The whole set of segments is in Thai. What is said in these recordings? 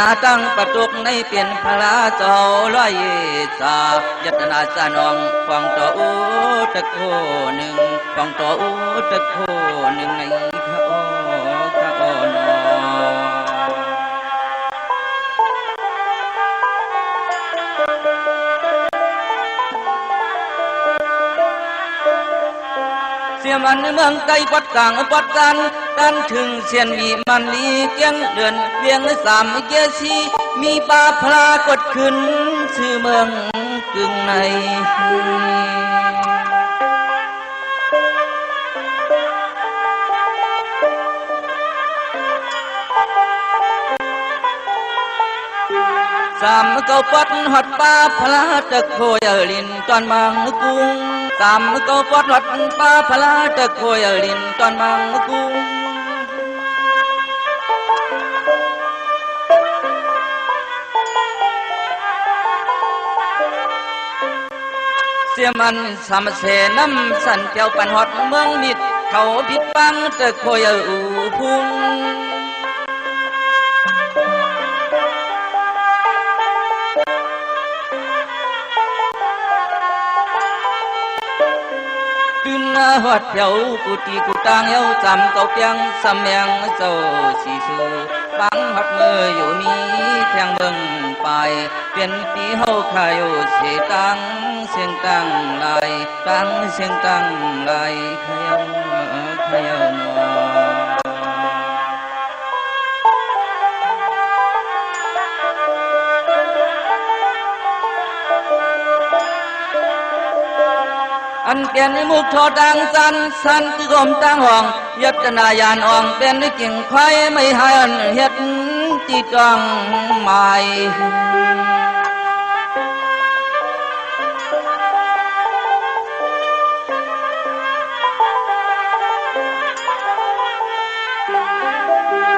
นาตั้งประตุกในเปลี่ยนพระเจ้าร้อยสายัตนาสานองฟังต่ออุตะโคหนึ่งฟังต่ออุตะโคหนึ่งในพระโอนเสียมันเมืองไกลปัดกลางปัดกันกันถึงเสียนวีมันลีเกียงเดือนเวียงสามเกษีมีป่าพลากดขึ้นชื่อเมืองกึ่งในสามเก้าปัดหัดป่าพลาตะโคยลินตอนบางกุ้งสามเก้าปัดหัดป่าพลาตะโคยลินตอนบางกุ้งเสียมันสามเสน้ำสันเปียวปันหอดเมืองมิดเขาพิดปังตะโคยอูพุ่งหัดเปียวกุฏิกุตางเย้าจำเก่าเปียงสำเมียงเจ้าสีสูฟังหัดมืออยู่มีแทงเบิ่งไปเป็นปีเฮาขายเสียตังเสียงตังลายตังเสียงตังลายขยนออันเป็นมุกทอดังสันคือกลมตั้งห้องยัตนายานอ่องเป็นกิ่งไข่ไม่ให้อันเฮ็ดที่จ้องหมาย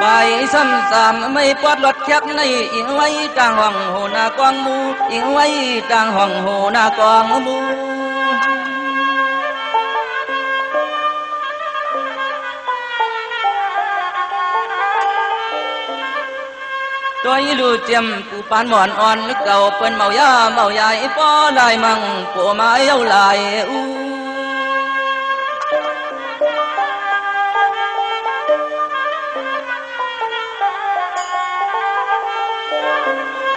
ใบซ้ำๆไม่ปวดรถแคบในอิงไว้ต่างห้องโหนากองมูอิงไว้ต่างห้องโหนากองมูตัวยีลูเจียมกูปานหมอนอ่อนเก่าเป็นเมายาเมาใหญ่ป้อลายมังปัวไม้เย้าลาย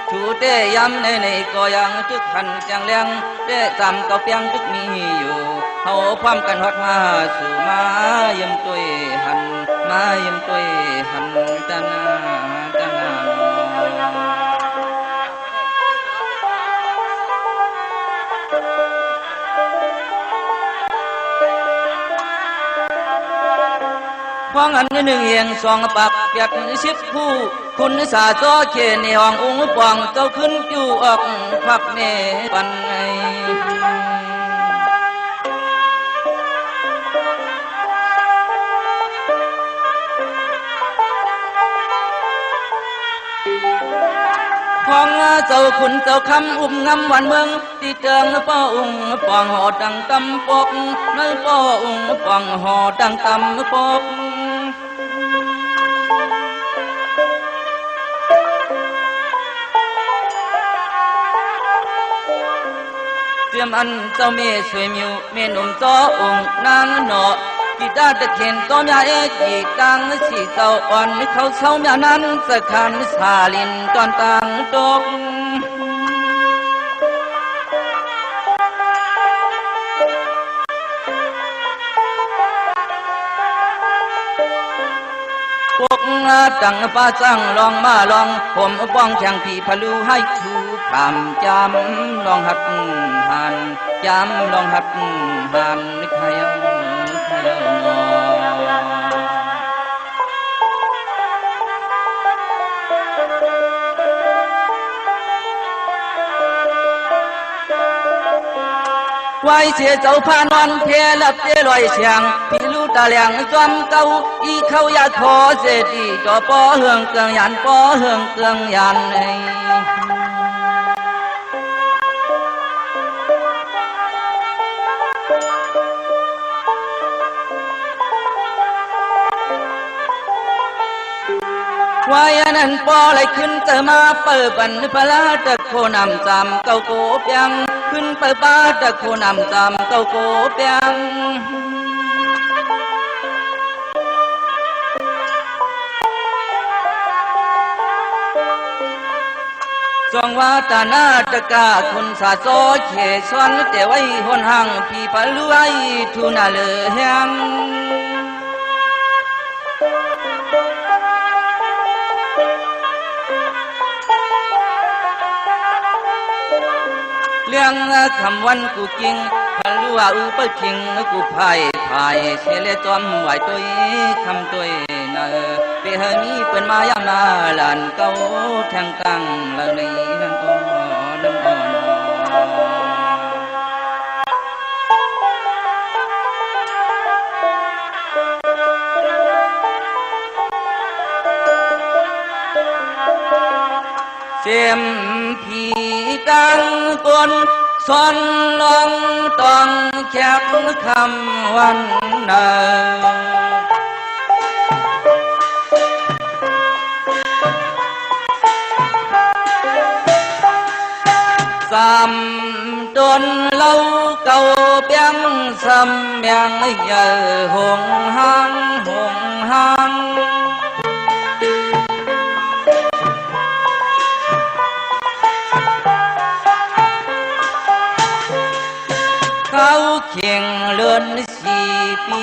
ชูเตยำในก็ยังทึกขันจังเลี้ยงเตจำก็เปียงทึกมีอยู่เขาพร้อมกันฮอดมาสู่มายิ้มตัวหันมายิ้มตัวหันจันฟังอันหนึ่งเอียงสองปักยัดสิบคู่คุณสาโจเขในห้ององค์ปองเจ้าขึ้นจู่ออกพักเมปันไงของเจ้าขุนเจ้าคำงำวันเมืองที่เจิงป้อองค์ปองหอดังตำปกน้อยป้อองค์ปองหอดังตำปกเตรียมอันเจ้าเมสวยมิวเมนุ่มจ้อองค์นางหนอกีตาตะเขียนต้อมยากีกังสีเจ้าอ่อนเขาเศร้าเมียนั้นสะขันสาลินตอนต่างตกพวกตังป้าจังลองมาลองผมป้องแข่งผีพลูให้ถูกคำจำลองหัดหันจำลองหัดหันใครไว้เสียเจ้าพานอนเทลับเจลอยเสียงพี่ลูตาเหลียงจอมเก่าอีเขาอยากขอเสดีจอป้อเฮืองเกืองยันป้อเฮืองเกืองยัน ว วายนันปอไหลขึ้นเจอมาเปิดบันพลาตะโคนำจำเก้าโกเปียงขึ้นเปิดบ้าตะโคนำจำเก้าโกเปียงจงว่าตาหน้าตะกาคนสาโซเขสวนแต่ไว้หนห่างพี่ปะลุไอทุนาเลแหงเลี้ยงคำวันกูกิงพะลุว่าอุปกิงกูพายเชเลจอมไหวตัวคำตัวเนอเปหมีเป็นมายามนาหลานเก่าแทงกังละในนังอ่อนน้ำอ่อนเสียมผีตังกนสอนลองต้องแคบคำวันเนอสามดนเล่าเก่าเปียงสำเมียงเยอะหงหังเขาเข่งเลื่อนสี่ปี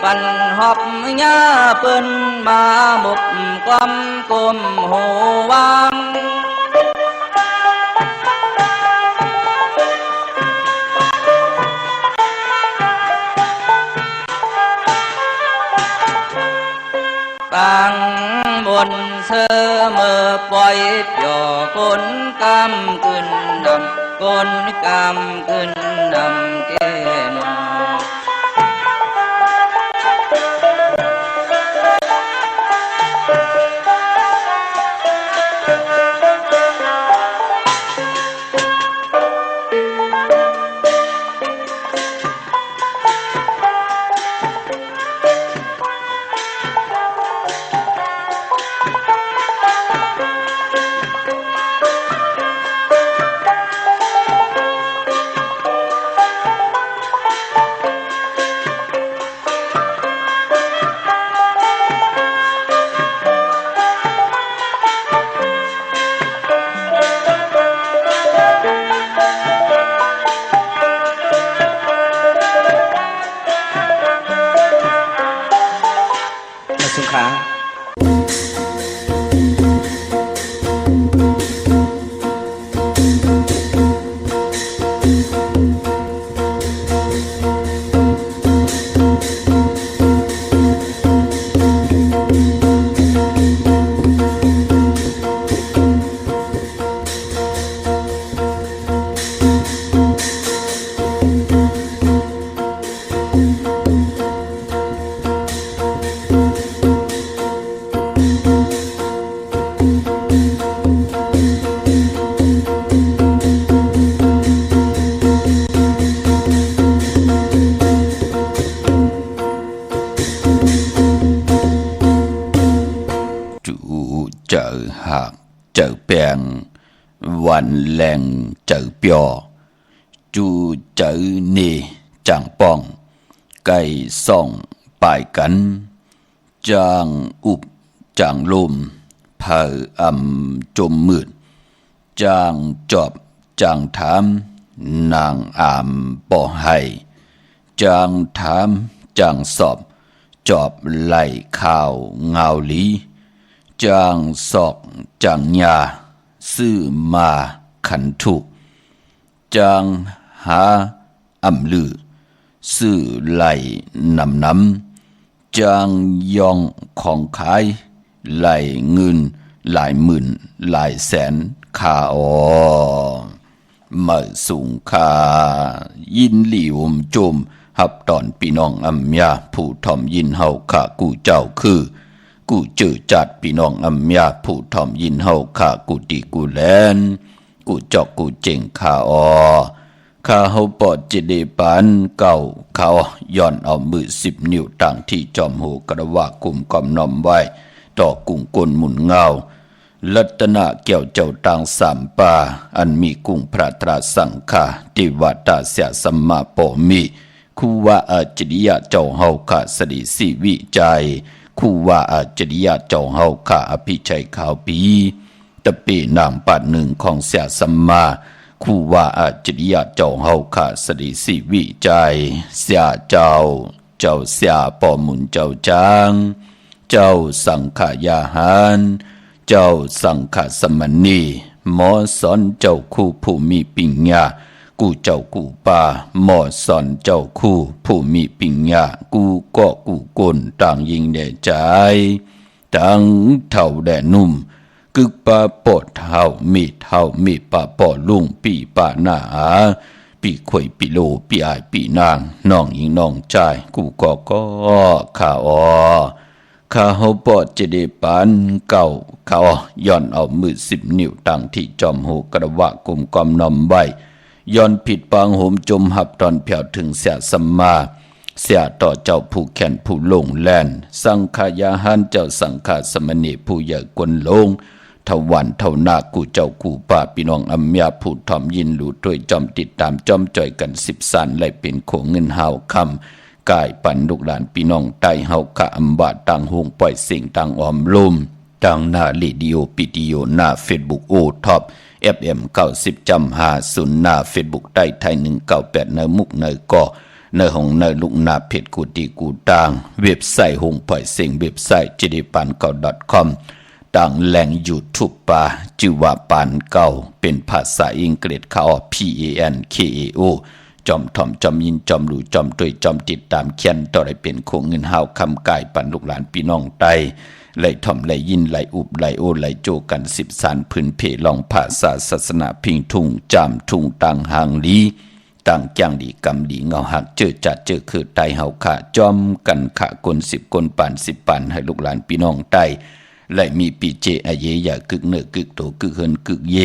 ปันหอบยาเปิ้นมาหมกความกลมโหวางปังบนเสมอปล่อยเปียวคนกำขึ้นนำคนกำขึ้นนำเจนสุขาเจอหักเจอแปงวันแรงเจอเปียจูเจอเนจังป้องไก่ส่องปายกันจางอุบจางลมเผอจมมืดจางจอบจางถามนางป่อให้จางถามจางสอบจอบไหลข่าวเงาลีจางศอกจางยาซื้อมาขันถูกจางหาลือซื้อไหลน้ำจางยองของขายไหลเงินหลายหมื่นหลายแสนค่ามาสูงค่ายินหลีวมจมหับตอนพี่น้องยาผู้ทอมยินเฮาข้ากูเจ้าคือกูเจอจัดพี่น้องยาผู้ทอมยินเฮาข้ากูดีกูแลนกูจอกกูเจ๋งข้าข้าเฮาปอดเจเดปานเก่าเขาย้อนเอามือ10 นิ้วตั้งที่จอมหูกระว่ากุมกอมน้อมไว้ ต่อกุ้งกลหมุนเงาลัตนะเกี่ยวเจ้าต่างสามป่าอันมีกุ้งพระตราสังฆาติวัตาเสียสัมมาโปมิคูว่าอาจริยะเจ้าเฮาขาสดิสิวิจัยคูว่าอาจริยะเจ้าเฮาขาอภิชัยขาวปีตะปีนามปัดหนึ่งของเสียสัมมาคูว่าอาจริยะเจ้าเฮาขาสดิสิวิจัยเสียเจ้าเสียปอมุนเจ้าจางเจ้าสังขายาหารเจ้าสังฆสมณีหมอสอนเจ้าคู่ผู้มีปิญญากูเจ้ากูป่าหมอสอนเจ้าคู่ผู้มีปิญญากูก็กูกลต่างยิงแด่ใจต่างเท่าแด่นุ่มกึกปาปอดเท่ามีปาปอลุงปีป่าหน้าปีข่อยปีโลปีอายปีนางน้องยิงน้องใจกูก็ข้าข้าเฮาปอดจะได้ปานเก่าเขาย้อนเอามือ10 นิ้วตั้งที่จอมหูกระวะกุมกอมนอมไว้ย้อนผิดปางโหมจมหับตอนเพียวถึงเสียสัมมาเสียต่อเจ้าผู้แขนผู้ลงแลนสังขายาหันเจ้าสังฆาสมณีผู้ใหญ่กวนลงทวันเท่านากูเจ้ากูป่าพี่น้องอัมยาผู้ทอมยินหลู่ด้วยจอมติดตามจอมจ่อยกัน10 สันไหลเป็นโขงเงินหาวคำกายปันลูกหลานพี่น้องใต้เฮากะอัมบาต่างหงปล่อยสิ่งต่างออมลุ่มต่างหน้าลีดีโอปิดีโอหน้าเฟซบุ๊กโอท็อป FM 90.50หน้าเฟซบุ๊กใต้ไทย198เนมุกเนก่อเนหงเนลุกนาเพจกูตีกูต่างเว็บไซต์หงปล่อยสิ่งเว็บไซต์ jdipan9.com ต่างแหล่ง YouTube ป่าชื่อว่าปานเก่าเป็นภาษาอังกฤษเขา PANKAOจอมถ่อมจอมยินจอมหลู่จอมตวยจอมติดตามเขียนต่อได้เป็นโคงเงินหาวคำกายปันลูกหลานพี่น้องไตไหลถ่อมไหลยินไหลอุบไหลโอไหลโจกัน10 สานพื้นเพลองภาษาศาสนาพิงทุ่งจามทุ่งต่างหางลีต่างจ้างดีกำดีเงาหักเจอจัดเจอคือไตเฮาขาจอมกันขะคน10 คนปาน10 ปานให้ลูกหลานพี่น้องไตไหลมีปีเจอเยอย่ากึกเนอกึกโตกึกเฮินกึกเย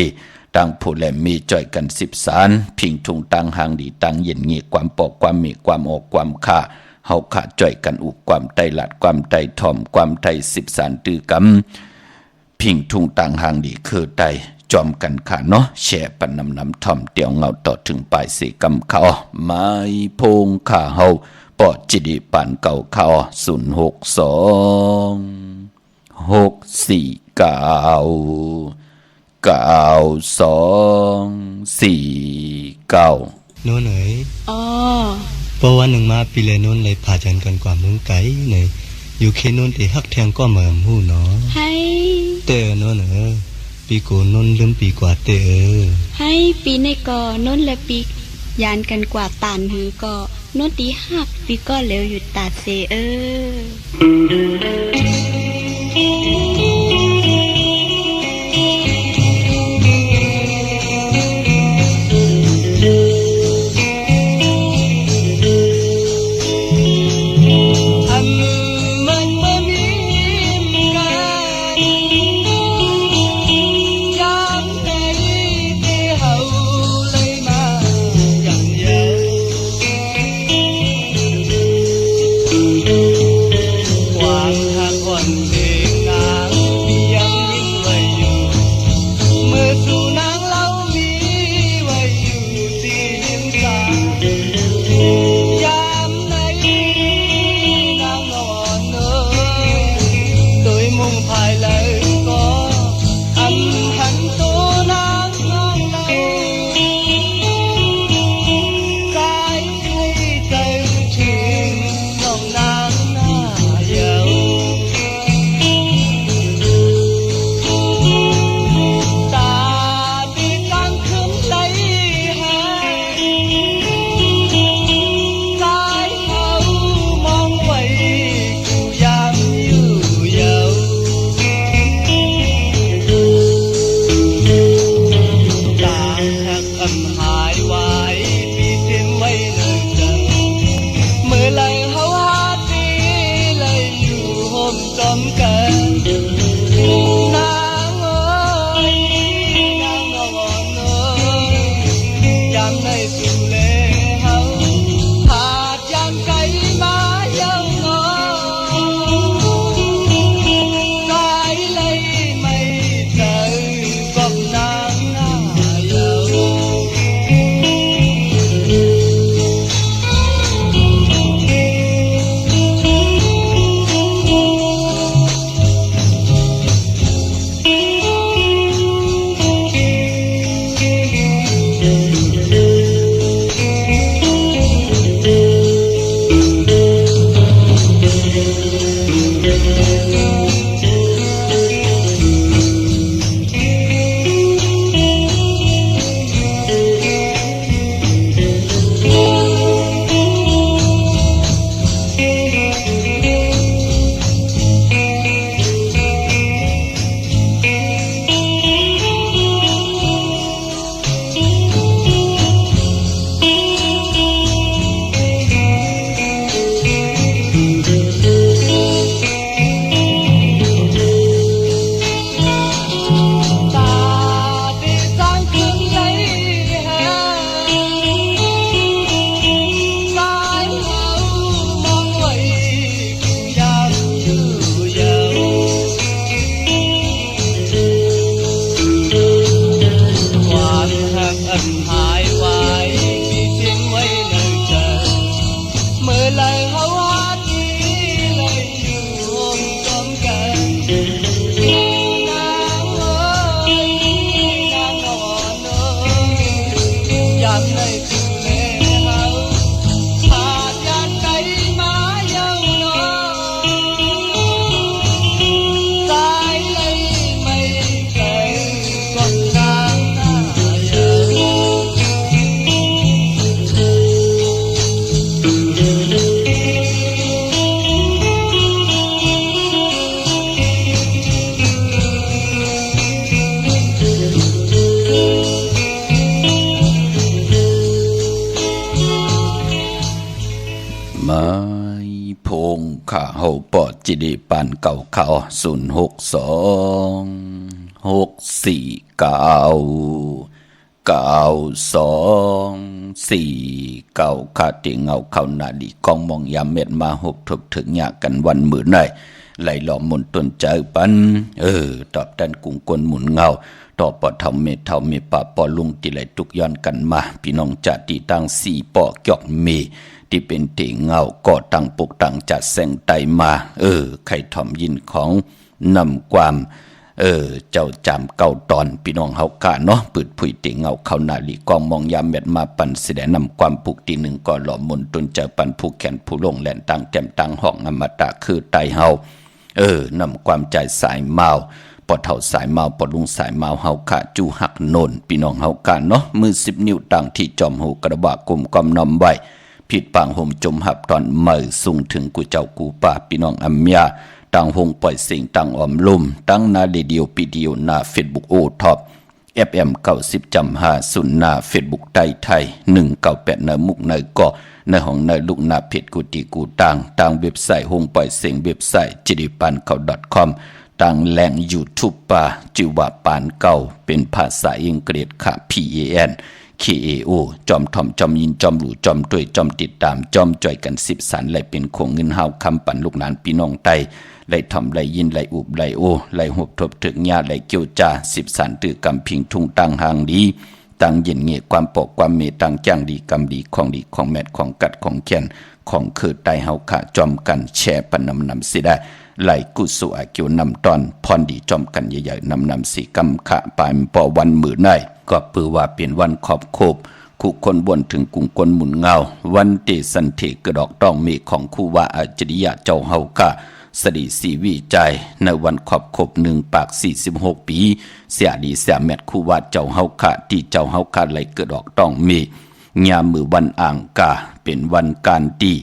ต่างผู้แหลมมีจ่อยกัน10 สานพิงทุงต่างหางดีต่างเย็นเงียความปอกความมีความออกความค่าเฮาขาดจ่อยกันอุกความไตหลัดความไตทอมความไต10 สานตือกำพิงทุงต่างหางดีคือไตจอมกันขาเนาะแช่ปันน้ำทอมเตียวเงาต่อถึงปลายสีกำเขาไม้พงขาเฮาปอดจิดีปานเก่าเขา062 449 โน่นเอ๋ยอ๋อเพราะวันหนึ่งมาปีเลยโน่นเลยพาจันกันกว่าเมืองไกลเนยอยู่เคโน่นที่ฮักแทงก็เหมือนหูเนาะให้เตอโน่นเอ๋ยปีโกโน่นลืมปีกว่าเตอให้ปีในก่อโน่นและปียานกันกว่าตานหือก็โน่นตีฮักปีก็เหลวอยู่ตาเซความหักอ่อนเพลงงาม จิดีปานเก่าเขา062 64692 4 9ขาติเงาเข้านาดีกองมองยามเม็ดมาหบทบถึงยากันวันมื้อไหนไหลหล่อมนตนใจปันตอบดันกุงกลหมุนเงาต่อปอเท่าเมเท่าเมป่าปอลุงที่ไหลตุกย้อนกันมาพี่น้องจัดที่ตั้ง4ปอกยอกเมที่เป็นเตเงาก็ตั้งปกตั้งจัดแสงไตมาใครถ่อมยินของนำความเจ้าจำเก่าตอนพี่น้องเฮากะเนาะปืดผุยเตเงาเข้านาลีกองมองยามเม็ดมาปันแสดงนำความผูกที่หนึ่งก็หล่อมนตนเจอปันผูกแขนผู้ลงแหลนตั้งแก้มตั้งห้องอมตะคือไตเฮานำความใจสายเมาปอเท่าสายเมาปอลุงสายเมาเฮากะจูหักโนนพี่น้องเฮากะเนาะมือ10 นิ้วตั้งที่จอมหูกระบะกลมกอมนำไว้ผิดปางห่มจมหับตอนเมื่อสูงถึงกูเจ้ากูป่าพี่น้องอัมยาตั้งหงปล่อยเสียงตั้งออมลุ่มตั้งนาเดียวปีเดียวหน้าเฟซบุ๊กโอท็อป FM 90.5หน้าเฟซบุ๊กไทย198เนมุกเนเกาะในห้องในลูกนาเพจกูตีกูต่างเว็บไซต์หงปล่อยเสียงเว็บไซต์จิดิปันเขา .com ต่างแหล่ง YouTube ป่าจิวาปานเก่าเป็นภาษาอังกฤษค่ะ PAN KAO จอมถ่อมจอมยินจอมหลู่จอมด้วยจอมติดตามจอมจ่อยกัน10 สันไหลเป็นคงเงินห้าวคำปั่นลูกหลานพี่น้องไตไหลถ่อมไหลยินไหลอุบไหลโอไหลหบทบถึงญาไหลเกี่ยวจ่า10 สันตือกำพิงทุ่งตั้งหางดีตั้งเย็นเงียความปกความเมตั้งจ้างดีกำดีของดีของแมทของกัดของแก่นของคือไตเฮาขะจอมกันแชร์ปนำสิได้ไหลกุสุอาเกี่ยวนำตอนพรดีจอมกันใหญ่ๆนำสีกำขะปลายปอวันมือในก็ปือว่าเป็นวันขอบโคบคู่คนบนถึงกุ่งกลหมุนเงาวันเตสันเถกระดอกต้องเมฆของคู่ว่าอาจริยะเจ้าเฮากะสดีสีวิจัยในวันขอบโคบ1 ปาก 46 ปีเสียดีเสียแมทคู่ว่าเจ้าเฮากะที่เจ้าเฮากะไหลกระดอกต้องเมฆยามมือวันอ่างกาเป็นวันการดี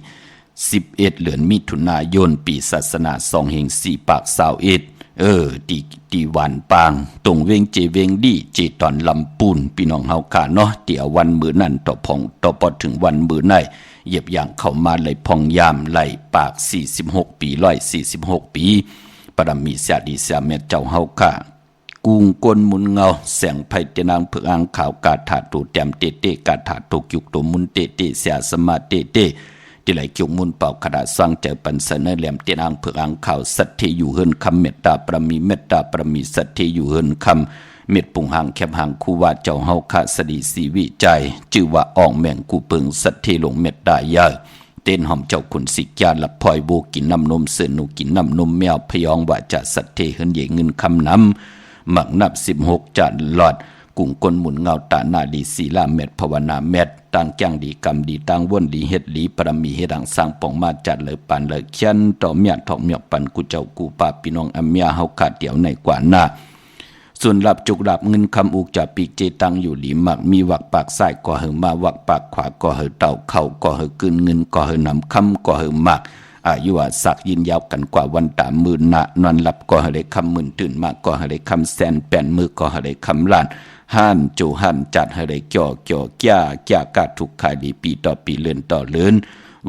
11 เดือนมิถุนายนปีศาสนา2/4 ปาก21ตีหวานปางตรงเวงเจเวงดีเจตอนลำปูนพี่น้องเฮากะเนาะเดี๋ยววันมื้อนั้นต่อพองต่อพอถึงวันมื้อไหนเหยียบอย่างเข้ามาไหลพองยามไหลปาก46 ปี146 ปีปรมีเสียดีเสียเม็ดเจ้าเฮากะกุงกลหมุนเงาแสงไผเตนางเผือกอ่างขาวกาถาตูแต้มเตกาถาตุกยุกตุมุนเตเสียสมาเตที่ไหลเกี่ยวมุนเป่าขดาสร้างเจอปันเสนอแหลมเตียนอ่างเผือกอ่างข่าวสัตเทอยู่เฮินคำเมตตาประมีเมตตาประมีสัตเทอยู่เฮินคำเม็ดปุ่งหางแคบหางคู่ว่าเจ้าเฮาคาสดีสีวิจัยชื่อว่าอ่องแมงกูเปิงสัตเทลงเมตตายาเต้นหอมเจ้าขุนสิกยาลับพลอยโบกินน้ำนมเสือนูกินน้ำนมแมวพยองว่าจะสัตเทเฮินเยเงินคำน้ำหมักนับ16 จานหลอดกุ่งกลหมุนเงาตาหน้าดีศีลาเม็ดภาวนาเม็ดตั้งจ้างดีกรรมดีตั้งว่นดีเฮ็ดดีปรมีเฮ็ดดังสร้างป่องมาจัดเลยปันเลยเขียนต่อเมียถอมเมียปันกูเจ้ากูป้าพี่น้องอเมียเฮาขาดเดี่ยวในกว่าหน้าส่วนรับจุกรับเงินคำอุกจะปีกเจตังอยู่หลีมักมีวักปากซ้ายก็เหอมาวักปากขวาก็เหอเต่าเข้าก็เหอกึนเงินก็เหอนำคำก็เหอมักอายุว่าสักยินยาวกันกว่าวันตามมื่นนะนอนหลับก็เหได้คำหมื่นตื่นมากก็เหได้คำแสน8 มือก็เหได้คำล้านห้านจูหันจัดให้ได้จ่อก้ากาทุกขายดีปีต่อปีเลื่อนต่อเลื่อน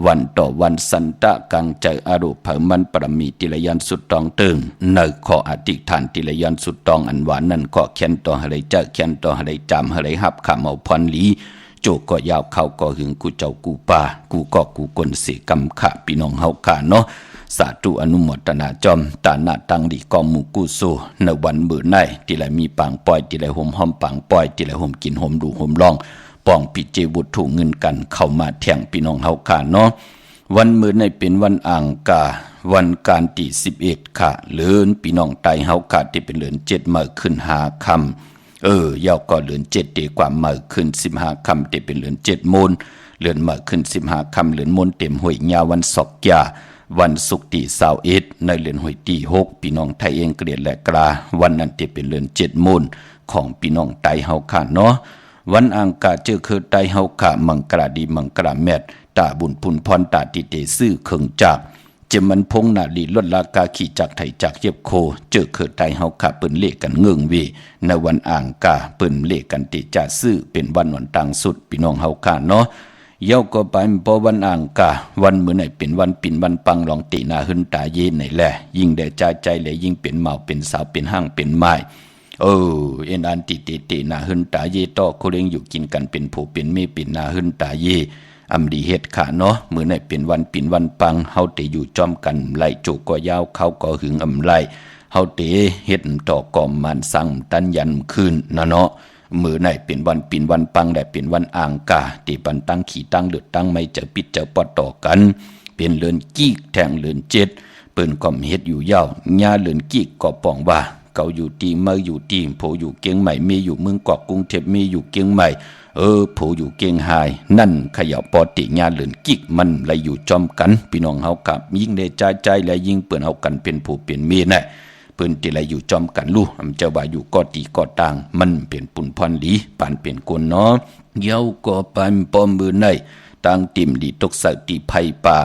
วันต่อวันสันตะกังใจอรุเผมันปรมีติลยันสุดตองตึงในขออธิษฐานติลยันสุดตองอันหวานนั่นก็เขียนต่อให้ได้เจอเขียนต่อให้ได้จำให้ได้หับขามเอาพรลีโจก็ยาวเข้าก็หึงกูเจ้ากูป่ากูก็กูกลสีกำขะพี่น้องเฮากะเนาะสาธุอนุโมทนาจอมตาหน้าตังดีกอมมูกูสูในวันมื้อไหนที่ไหลมีปางปล่อยที่ไหลห่มห้อมปางปล่อยที่ไหลห่มกินห่มดูห่มร้องป้องปิเจบุตรถูกเงินกันเข้ามาแทงพี่น้องเฮากะเนาะวันมื้อไหนเป็นวันอ่างกาวันการที่11ค่ะเลื่อนพี่น้องไตเฮากะที่เป็นเดือน7มื้อขึ้น5ค่ำยาวก็เดือน7ดีกว่ามื้อขึ้น15ค่ำที่เป็นเดือน7มูลเดือนมื้อขึ้น15ค่ำเดือนมูลเต็มห้วยยาวันศอกยาวันศุกร์ที่21ในเดือนหวยที่6พี่น้องไทยเองเกลียดและกลาวันนั้นจะเป็นเดือน7มูลของพี่น้องไตเฮาค่ะเนาะวันอังคารเจอคือไตเฮาค่ะมังกราดีมังกราแมดตาบุญพุนพรตาติเตซื้อเคิงจากเจมันพงนาลีลดลากาขี่จากไทยจากเย็บโคเจอคือไตเฮาค่ะเปิ้นเลขกันเงิงวีในวันอังคารเปิ้นเลขกันติจะซื้อเป็นวันต่างสุดพี่น้องเฮาค่ะเนาะ เย้าก็ไปพอวันอ่างกาวันมื้อไหนเป็นวันปิ่นวันปังลองตีหน้าหึนตาเย็นไหนแหละยิ่งได้ใจเลยยิ่งเป็นเมาเป็นสาวเป็นห้างเป็นไม้เอ็นอันติหน้าหึนตาเยต่อโคเรงอยู่กินกันเป็นผู้เป็นเมเป็นหน้าหึนตาเยอำดีเฮ็ดขาเนาะมื้อไหนเป็นวันปิ่นวันปังเฮาได้อยู่จอมกันไล่โจก็ยาวเขาก็หึงอำไล่เฮาเตเฮ็ดต่อกอมมันสั่งตันยันคืนนะเนาะมื้อไหนเป็นวันปิ่นวันปังได้เป็นวันอ่างกาที่ปันตั้งขี้ตั้งเลือดตั้งไม่เจอปิดเจอปอดต่อกันเป็นเลือนกี้แทงเลือนเจ็ดเปิ้นก็เฮ็ดอยู่ยาวญาเลือนกี้ก็ป้องว่าเก่าอยู่ตีเมื่ออยู่ตีโผอยู่เกียงใหม่มีอยู่เมืองกอกกรุงเทพมีอยู่เกียงใหม่โผอยู่เกียงไฮนั่นขยับปอติญาเลือนกี้มันเลยอยู่จอมกันพี่น้องเฮากับยิ่งได้ใจและยิ่งเปิ้นเฮากันเป็นผู้เป็นเมียน่ะเปิ้นที่ไรอยู่จอมกันลู่อำเจ้าว่าอยู่ก็ตีก็ต่างมันเป็นปุ่นพรหลีปานเป็นคนเนาะเย้าก็ปันป้อมมือในต่างติ่มดีตกใส่ตีไผป่า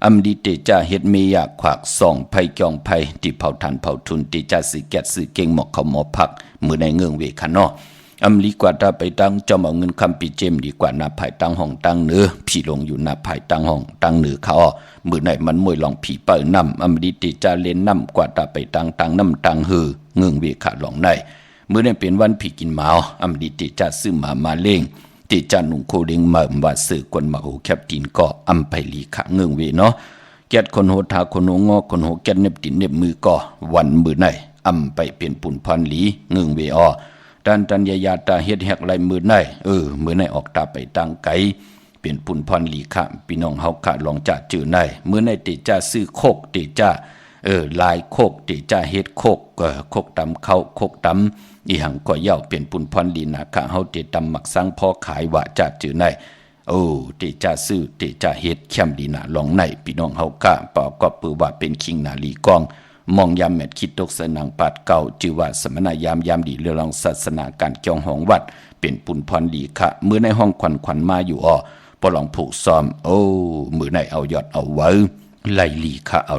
อำดีเตจ่าเฮ็ดเมียขวากส่องไผจองไผที่เผาทันเผาทุนติจ่าสิแกะสิเก่งหมอกเขาหมอพักมือในเงืองเวคะเนาะอำลีกว่าถ้าไปตั้งจอมเอาเงินคำปีเจมดีกว่าหน้าภายตั้งห้องตั้งเนื้อพี่ลงอยู่หน้าภายตั้งห้องตั้งเนื้อเขามือไหนมันมวยลองผีเปิดน้ำอำดีติจ่าเล่นน้ำกว่าถ้าไปตั้งน้ำตั้งหือเงืองเวคะหลองในมือนั้นเป็นวันผีกินหมาอำดีติจ่าซื้อมาเล่งติจ่าหนุ่งโคเด้งมาว่าซื้อกวนมาโหแคบตินก็อำไปลีขะเงืองเวเนาะแกดคนโหทาคนโหงอคนโหแกดเน็บตินเน็บมือก็วันมือไหนอำไปเป็นปุ่นพันหลีเงืองเวตันยาตาเฮ็ดแหกไหลมือไหนมือไหนออกตาไปตั้งไกเป็นปุ่นพรหลีค่ะพี่น้องเฮาค่ะลองจะจื้อไหนมือไหนติจ้าซื้อโคกติจ้าลายโคกติจ้าเฮ็ดโคกโคกตำเข้าโคกตำอีหังก็เย่าเป็นปุ่นพรหลีนะค่ะเฮาติตำหมักสังพอขายว่าจะจื้อไหนติจ้าซื้อติจ้าเฮ็ดเข้มดีนะลองไหนพี่น้องเฮาค่ะประกอบปือว่าเป็นคิงนาลีกองมองยามแมดคิดตกสนังปาดเก่าจือว่าสมณยามดีเรื่องรองศาสนาการเกี่ยวหองวัดเป็นปุ่นพรดีค่ะมือในห้องขวัญมาอยู่ปลองผูกซ้อมมือในเอายอดเอาไว้ไล่ลีค่ะเอา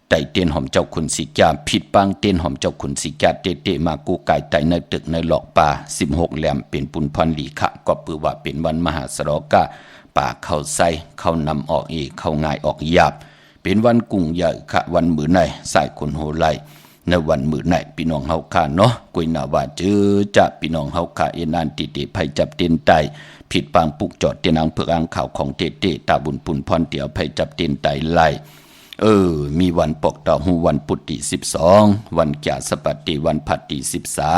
ไต่เตียนหอมเจ้าคุณสิกาผิดปังเตียนหอมเจ้าคุณสิกาเตมากูไก่ไต่ในตึกในหลอกป่า16แหลมเป็นปุ่นพรดีค่ะก็ปือว่าเป็นวันมหาสรกะป่าเข้าใส่เข้านำออกเข้าง่ายออกหยาบเป็นวันกุ้งใหญ่ค่ะวันมื้อไหนสายคนโหไลในวันมื้อไหนพี่น้องเฮาค่ะเนาะกุยนาว่าเจอจะพี่น้องเฮาค่ะเอนานติภัยจับเต็นไตผิดปางปุกจอดเตียนางเผือกอ่างข่าวของเตตาบุญปุ่นพรเตียวภัยจับเต็นไตไล่มีวันปกเต่าหูวันปุตติ12วันแก่สปัตติวันผัดติ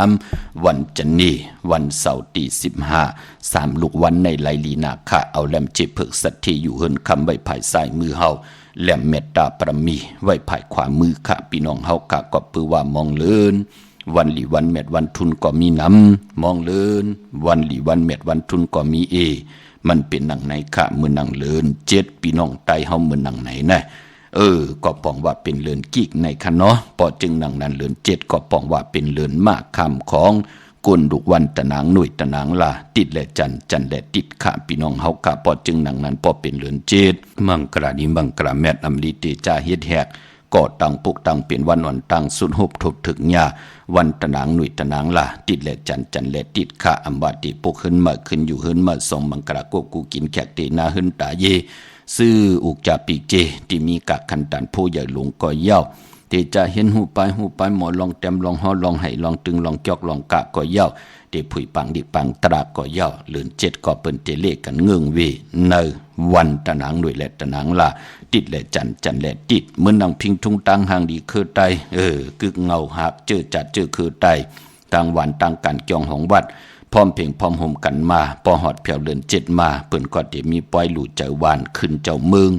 13วันจันนีวันเสาร์ติ15 3ลูกวันในไลลีนาค่ะเอาแลมเจเพิกสัตที่อยู่เฮินคำไว้ภายซ้ายมือเฮาแหลมเมตตาปรมีไว้ภายขวามือค่ะพี่น้องเฮากะก็ปือว่ามองเลินวันหลีวันเม็ดวันทุนก็มีน้ำมองเลินวันหลีวันเม็ดวันทุนก็มีมันเป็นหนังไหนค่ะมือหนังเลิน7พี่น้องไตเฮามือหนังไหนนะก็ปองว่าเป็นเลินกิกในคะเนาะพอจึงหนังนั้นเลิน7ก็ปองว่าเป็นเลินมากคำของกุนดุกวันตะนางหน่วยตะนางลาติดและจันและติดค่ะพี่น้องเฮากะพอจึงหนังนั้นพอเป็นเลือนเจดมังกราดีมังกราแมดอำลีเตจ่าเฮ็ดแหกก็ตั้งปุกตั้งเป็นวันอ่อนตั้งสุดหุบทบถึกหญ้าวันตะนางหน่วยตะนางลาติดและจันและติดค่ะอำบาติปุกขึ้นมาอยู่ขึ้นมาส่งมังกรากกูกินแขกเตนาหึนตาเยซื้ออุกจาปีเจที่มีกะคันตันผู้ใหญ่หลวงก็เย้าเตจะเห็นหูไปหมอลองเต็มลองฮอลองไห้ลองตึงลองจอกลองกะก็เย้าเตผุยปังดิปังตราก็เย้าเลือน7ก็เปิ้นเตเลกันเงืองเวในวันตะนางด้วยและตะนางลาติดและจันและติดเหมือนนางพิงทุงตังหางดีคือไตกึกเงาหักเจอจัดเจอคือไตต่างวันต่างกันเกี่ยวของวัดพร้อมเพ่งพร้อมห่มกันมาพอหอดเพียวเลือน7มาเปิ้นก็เตมีปล่อยหลู่เจ้าวานขึ้นเจ้าเมือง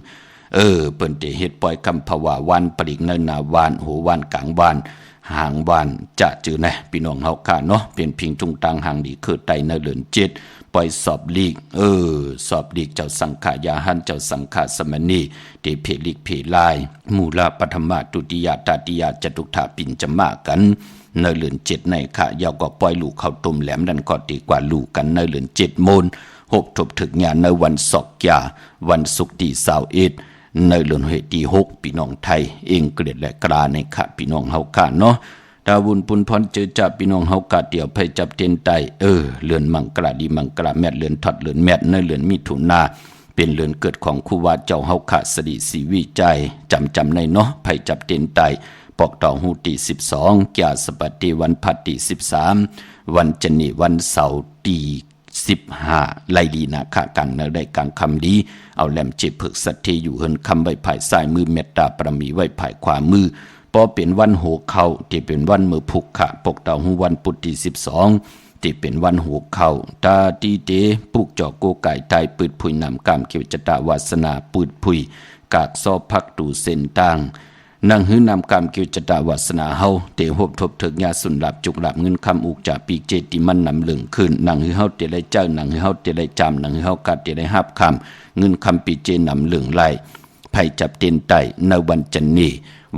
เปิ้นเตเฮ็ดปล่อยคำภาวาวันปริกในนาวานโหวานกลางวานหางวานจะจือแน่พี่น้องเฮาค่ะเนาะเป็นพิงจุงตังหางดีคือไตในเลือน7ปล่อยสอบลีกสอบลีกเจ้าสังขายาหันเจ้าสังขาสมณีเตเพลิกเพลายมูลปฐมตุติยตาติยจตุถาปิญจมากันในเลือน7ในค่ะยาวก็ปล่อยลูกเข้าต้มแหลมนั่นก็ดีกว่าลูกกันในเลือน7โมน6ทบถึกงานในวันศอกยาวันศุกร์ที่21ในเลือนเหตุที่6พี่น้องไทยเองเกลียดและกราในค่ะพี่น้องเฮาค่ะเนาะดาวุนปุนพรเจอจับพี่น้องเฮากะเดี่ยวไผจับเต็นไตเลือนมังกราดีมังกราแมดเลือนถอดเลือนแมดในเลือนมิถุนา เป็นเรือนเกิดของครูวาเจ้าเฮาขะสดิศรีวิจัยจำในเนาะไผจับเต็นไตปอกดอกหูตี12กียสปฏิวันพัดตี13วันจันนีวันเสาร์ตี15ไลลีนาคากังในได้กังคำดีเอาแหลมเจ็บผึกสัตย์อยู่เฮินคำใบภายซ้ายมือเมตตาปรมีไว้ภายขวามือพอเป็นวันโหเข้าที่เป็นวันมือผุกขะปกดาวหูวันปุตติ12ที่เป็นวันโหเข้าตาตีเตปุกจอกโกไก่ตายปืดผุยนำกามเกี่ยวจตาวาสนาปืดผุยกากซอพักตูเส้นต่างนางหื้อนำกามเกี่ยวจตาวาสนาเฮาเตหบทบถึกยาสุนหลับจุกหลับเงินคำอุกจากปีเจติมันนำเหลืองขึ้นนางหื้อเฮาเตได้เจ้านางหื้อเฮาเตได้จำนางหื้อเฮากัดเตได้หับคำเงินคำปีเจนำเหลืองไหลไผจับเต็นไตในวันจันนี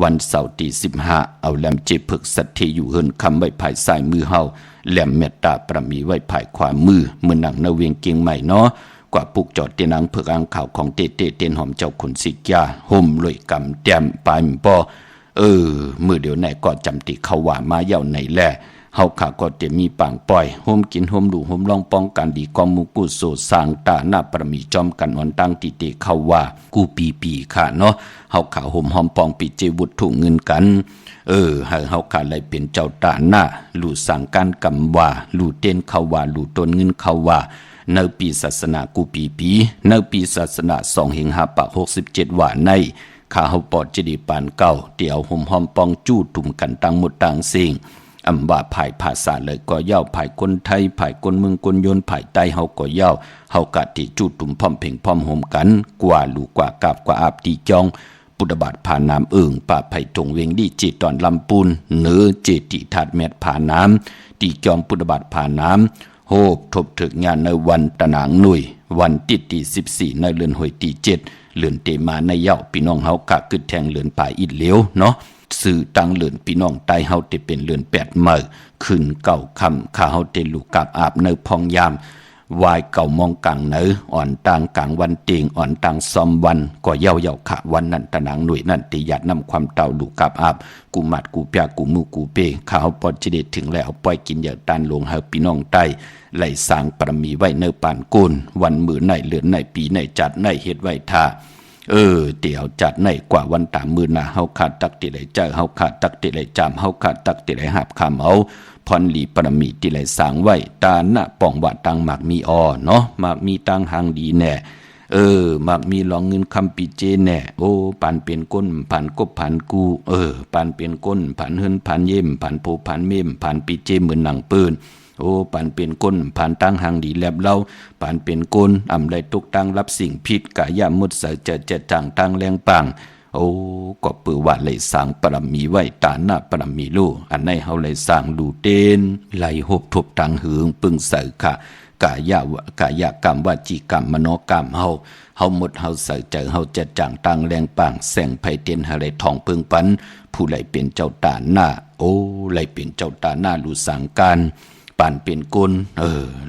วันเสาร์ที่15เอาแหลมเจ็บผึกสัตย์อยู่เฮินคำไว้ภายซ้ายมือเฮาแหลมเมตตาประมีไว้ภายขวามือเมื่อนังนาเวียงเกียงใหม่เนาะกว่าปุกจอดเตนังเผือกอ่างข่าวของเตเต้นหอมเจ้าขุนสิกยาห่มลอยกำแต้มปลายปอมือเดี๋ยวไหนก็จำติเขาว่ามาเย่าไหนแลเฮาขาก็เตมีปางปล่อยห่มกินห่มดูห่มลองป้องกันดีกองมุกุโสสร้างตาหน้าประมีจอมกันอ่อนตั้งติเตเขาว่ากูปีค่ะเนาะเฮาขาห่มหอมปองปีเจวุฒถุเงินกันให้เฮาขาเลยเป็นเจ้าตาหน้าลู่สั่งการกำว่าลู่เต้นเขาว่าลู่ต้นเงินเขาว่าในปีศาสนากูปีในปีศาสนา2/5/67ว่าในข้าเฮาปอดจะดีปานเก่าเดี๋ยวห่มหอมปองจู้ตุ่มกันตั้งหมดต่างสิ่งอำว่าภายภาษาเลยก็เย้าภายคนไทยภายคนเมืองคนโยนภายใต้เฮาก็เย้าเฮากะที่จู้ตุ่มพร้อมเพ่งพร้อมห่มกันกว่าลูกกว่ากาบกว่าอาบตีจองปุตบาทผาน้ำป่าไผ่ตงเวงดีจิตตอนลำปูนเนื้อเจติถาดแมดผาน้ำตีจอมปุตบาทผาน้ำโฮบทบถึกงานในวันตะนางหนุ่ยวันที่14ในเดือนหวยที่7เดือนเตมาในเย้าพี่น้องเฮากะกึดแทงเดือนป่าอิดเหลวเนาะสื่อตังเลือนพี่น้องใต้เฮาจะเป็นเลือน8มื้อขึ้นเก่าค่ำข้าเฮาเตลูกกับอาบเนอพองยามวายเก่ามองกลางเนออ่อนต่างกลางวันเตียงอ่อนต่างซอมวันก็เย้าขะวันนั้นตะนางหน่วยนั่นติยัดนำความเต่าลูกกับอาบกูมัดกูเปียกูมูกูเปข้าเฮาปอจิเดถึงแล้วปล่อยกินอย่าตันลงเฮาพี่น้องใต้ไหลสร้างปรมีไว้เนอปานกุนวันมื้อไหนเลือนไหนปีไหนจัดไหนเฮ็ดไว้ท่าเดี๋ยวจัดในกว่าวันตามมือหน้าเฮาขาดตักติไหลเจ้าเฮาขาดตักติไหลจามเฮาขาดตักติไหลหับคำเอาพรหลีปรมีติไหลสร้างไว้ตาหน้าป่องว่าตังหมากมีเนาะหมากมีตังหางดีแน่หมากมีลองเงินคำปีเจแน่โอ้ปานเป็นก้นผ่านกบผ่านกูปานเป็นก้นผ่านเฮินผ่านเยี่ยมผ่านโพผ่านเม่มผ่านปีเจเหมือนหนังปืนโอ้ปานเป็นก้นผ่านตั้งหางดีแลบเล่าปานเป็นก้นอำไรตกตั้งรับสิ่งผิดกะยามุดเสจะจังตั้งแรงปังโอ้ก็ปือว่าเลยสร้างปรมีไว้ตาหน้าปรมีลูอันในเฮาเลยสร้างดูเต้นไหลหบทบตังหืงปึงเสค่ะกายกรรมวาจีกรรมมโนกรรมเฮาหมดเฮาเสเจอเฮาจะจังตั้งแรงปังแสงไผเตียนหาเลยทองปึงปันผู้ไหลเป็นเจ้าตาหน้าโอ้ไหลเป็นเจ้าตาหน้ารู้สังการปานเป็นกุน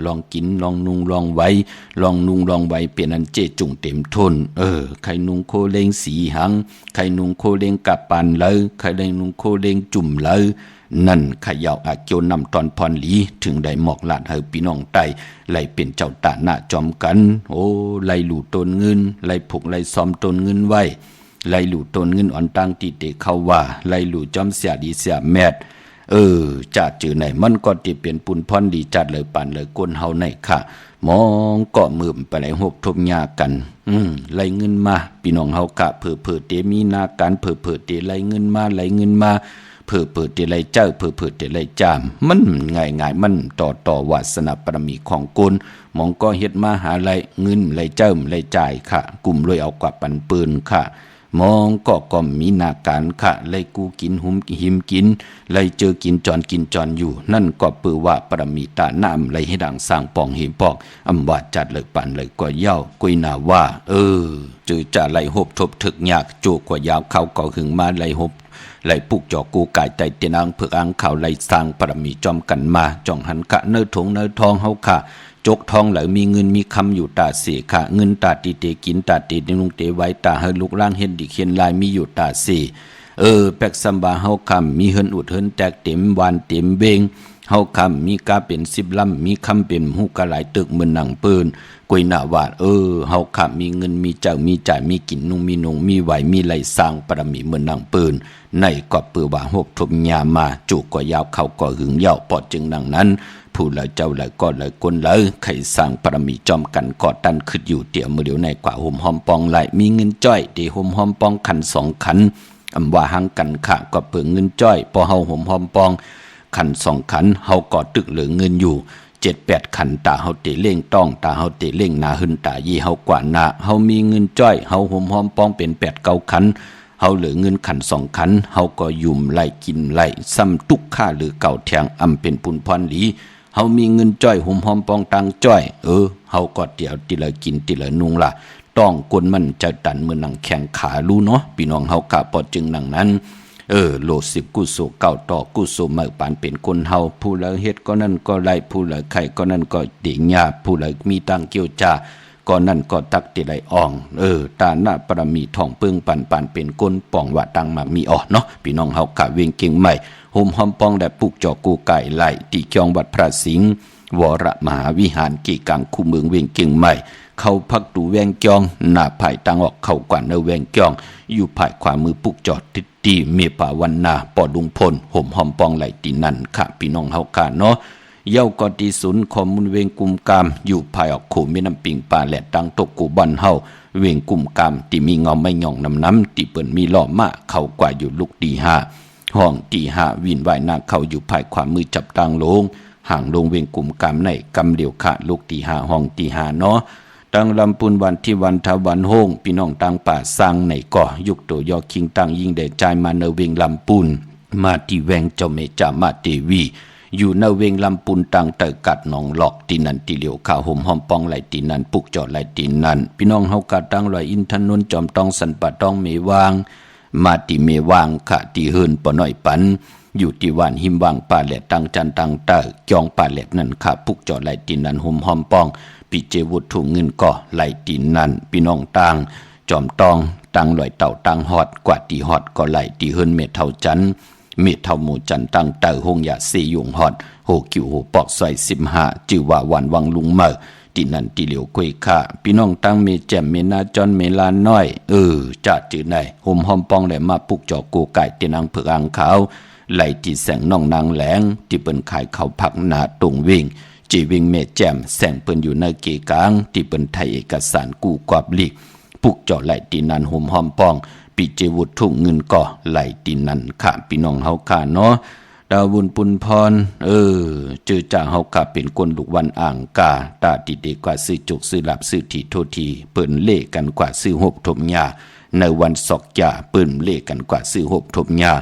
ลองกินลองนุ่งลองไว้ลองนุ่งลองไว้เป็นอันเจจุงเต็มทนใครนุ่งโคเลงสีหังใครนุ่งโคเลงกับปานเลยใครได้นุ่งโคเลงจุ่มเลยนั่นขยาวอาเกียวนำตอนพรหลีถึงได้หมอกลาดเฮาพี่น้องไตไหลเป็นเจ้าตาหน้าจอมกันโอ้ไหลหลู่ตนเงินไหลผกไหลซ้อมตนเงินไว้ไหลหลู่ตนเงินอ่อนตั้งติเตเข้าว่าไหลหลู่จอมเสียดีเสียแมดจัดจือไหนมันก็ที่เป็นปุ่นพรดีจัดเลยปั่นเลยก้นเฮาในค่ะมองก็มือไปไหลหกทบยากันไหลเงินมาพี่น้องเฮากะเผื่อเตมีนาการเผื่อเตไหลเงินมาไหลเงินมาเผื่อเตไหลเจ้าเผื่อเตไหลจามมันง่ายมันต่อวาสนาปรมีของกุนมองก็เฮ็ดมาหาไหลเงินไหลเจ้าไหลจ่ายค่ะกลุ่มรวยเอากว่าปันปืนค่ะมองก็มีนาการค่ะไล่กูกินหิมกินไล่เจอกินจอนอยู่นั่นก็ปือว่าปรมีตาน้ำไล่ให้ดังสร้างปองหิมปอกอำว่าจัดเลยปั่นเลยก็เย้ากุยนาว่าจือจะไล่หบทบถึกยากโจกว่ายาวเขาก็หึงมาไล่หบไล่ปุกจอกูกายใจเตียนางเผือกอังข่าวไล่สร้างปรมีจอมกันมาจ่องหันกะเนื้อถงเนื้อทองเฮาค่ะจกทองไหลมีเงินมีคำอยู่ตาเสค่ะเงินตาตีเตกินตาตีในลุงเตไว้ตาเฮลุกล่างเห็นดิเขียนลายมีอยู่ตาเสแปกซัมบาเฮาคำมีเฮินอุดเฮินแตกเต็มวานเต็มเบง เฮาคำมีกาเป็น10ลำมีคำเป็นฮู้กะหลายตึกเหมือนหนังปืนกวยหน้าวาดเฮาคำมีเงินมีเจ้ามีจ่ายมีกินนุ่งมีนงมีไหวมีไหลสร้างปรมีเหมือนหนังปืนในก็เปือว่าหบทมยามาจูก็ยาวเข้าก็หึงยาวปอดจึงดังนั้นผู้ละเจ้าละก็ละคนละใครสร้างปรมีจอมกันกอดตันขึ้นอยู่เตี่ยมือเดียวในกว่าห่มหอมปองไหลมีเงินจ้อยที่ห่มหอมปองขัน2ขันอำว่าหังกันค่ะก็เปิงเงินจ้อยพอเฮาห่มหอมปองขัน2ขันเฮาก็ตึกเหลือเงินอยู่7-8ขันตาเฮาเตเล่งต้องตาเฮาเตเล่งนาหึนตายี่เฮากว่านาเฮามีเงินจ้อยเฮาห่มหอมปองเป็น8-9ขันเฮาเหลือเงินขัน2ขันเฮาก็ยุ่มไล่กินไล่ซ้ำตุกค่าหรือเก่าแทงอำเป็นปุนพรหลีเฮามีเงินจ้อยห่มหอมปองตังจ้อยเฮาก็เดี๋ยวติละกินติละนุงล่ะต้องกนมันจะตันเหมือนหนังแข้งขารู้เนาะพี่น้องเฮากะปอจึงดังนั้นโล10กุโสเก้าต่อกุโสเมื่อปานเป็นคนเฮาผู้ละเฮ็ดก็นั่นก็ไล่ผู้ละไข่ก็นั่นก็เดียญาผู้ละมีตังเกี่ยวจาก็นั่นก็ตักติไหลอ่องตาหน้าปรมีทองเปิงปันเป็นก้นป่องว่าตังมามีอ่อเนาะพี่น้องเฮากะเวงเก่งใหม่ห่มหอมปองได้ปลูกจอกูไก่ไหลที่จองวัดพระสิงห์วรมหาวิหารกี่กังคู่เมืองเวงเก่งใหม่เข้าพักดูแวงจองหน้าภายตังออกเข้ากว่าเนแวงจองอยู่ภายขวามือปลูกจอดติดตีเมป่าวันนาปอดุงพลห่มหอมปองไหลตีนั่นค่ะพี่น้องเฮากะเนาะเย้ากอตีศูนย์ข้อมูลเวงกุมกามอยู่ภายออกโขแม่น้ำปิงป่าแหลตังตกกูบันเฮาเวงกุมกามที่มีเงาไม่หย่องน้ำที่เปิ้นมีล้อมาเข้ากว่าอยู่ลูกตี5ห้องตี5วินว่ายนาเข้าอยู่ภายขวามือจับตังลงห่างลงเวงกุมกามในกำเดียวขาลูกตี5ห้องตี5เนาะตังลำปุนวันที่วันทวันโฮงพี่น้องตังป่าสร้างในก่อยุกตัวยอคิงตังยิงได้จ่ายมาเนเวงลำปุนมาที่แวงเจ้าเมจามาเตวีอยู่ในเวงลำปุนตังเตกัดหนองหลอกตีนันตีเหลียวข้าวห่มหอมปองไหลตีนันปุกจอดไหลตีนันพี่น้องเฮากะตังลอยอินทนนท์จอมตองสันปะตองเมวางมาติเมวางขะตีเฮินปอน้อยปันอยู่ที่วันหิมวางป่าแหลกตังจันตังเตอจองป่าแหลกนั่นขะปุกจอดไหลตีนันห่มหอมปองปีเจวุฒถุงเงินก่อไหลตีนันพี่น้องตังจอมตองตังลอยเต่าตังฮอดกว่าตีฮอดก็ไหลตีเฮินเมเท่าจันเมเท่าหมู่จันตังเตอหงยาเสยงฮอดโหกิวโหปอกใส่15จือว่าวันวังลุงเมอตีนันตีเหลียวกวยค่าพี่น้องตังเมแจ่มเมนาจอนเมลาน้อยจัดจือไหนห่มหอมปองได้มาปุกจอกูไก่ตีนางเผือกอ่างขาวไหลที่แสงน้องนางแหลงที่เปิ้นขายข้าวผักหนาตรงวิ่งจีวิ่งเมแจ่มแสงเปิ้นอยู่ในเกกลางที่เปิ้นไทยเอกสารกู้กอบลีกปุกจอไหลตีนันห่มหอมปองปีเจวุฒถุงเงินก่อไหลตีนันค่ะพี่น้องเฮาค่ะเนาะดาวบุญปุนพรเจอจ่าเฮากะเป็นคนลูกวันอ่างกาตาติเดกว่าซื้อจุกซื้อหลับซื้อทีโททีเปิ้นเล่กันกว่าซื้อหบถมยาในวันศอกยาเปิ้นเล่กันกว่าซื้อหบถมยา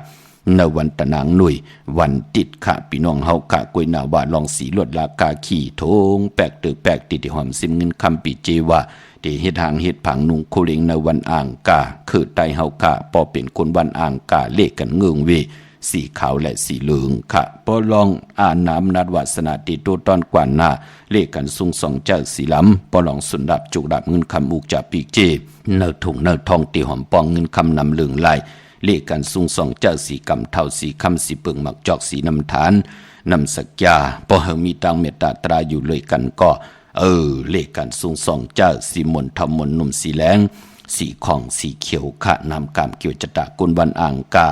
ในวันตะนางหนุ่ยวันติดค่ะพี่น้องเฮากะกวยหน้าว่าลองสีลวดลากาขี่ทงแปลกตึกแปลกติดหอมซิมเงินคำปีเจว่าที่เฮ็ดหางเฮ็ดผังนุงโคเล็งในวันอ่างกาคือไตเฮากะพอเป็นคนวันอ่างกาเล่กันเงืองเวสีขาวและสีเหลืองค่ะพอลองอ่านน้ำนัดวาสนาติโตตอนกว่าหน้าเลขกันซุงสองเจ้าสีล้ำพอลองสุนดับจุกดับเงินคำอุกจากปีเจเนื้อถุงเนื้อทองตีหอมปองเงินคำนำเหลืองลายเลขกันซุงสองเจ้าสีกำเท่าสีคำสีเปิงหมักจอกสีน้ำฐานนำสักยาพอเฮมีตังเมตตาตราอยู่เลยกันก็เลขกันซุงสองเจ้าสีมนทำมนนุ่มสีแรงสีของสีเขียวขะนำกามเกี่ยวจตะกุลวันอ่างกา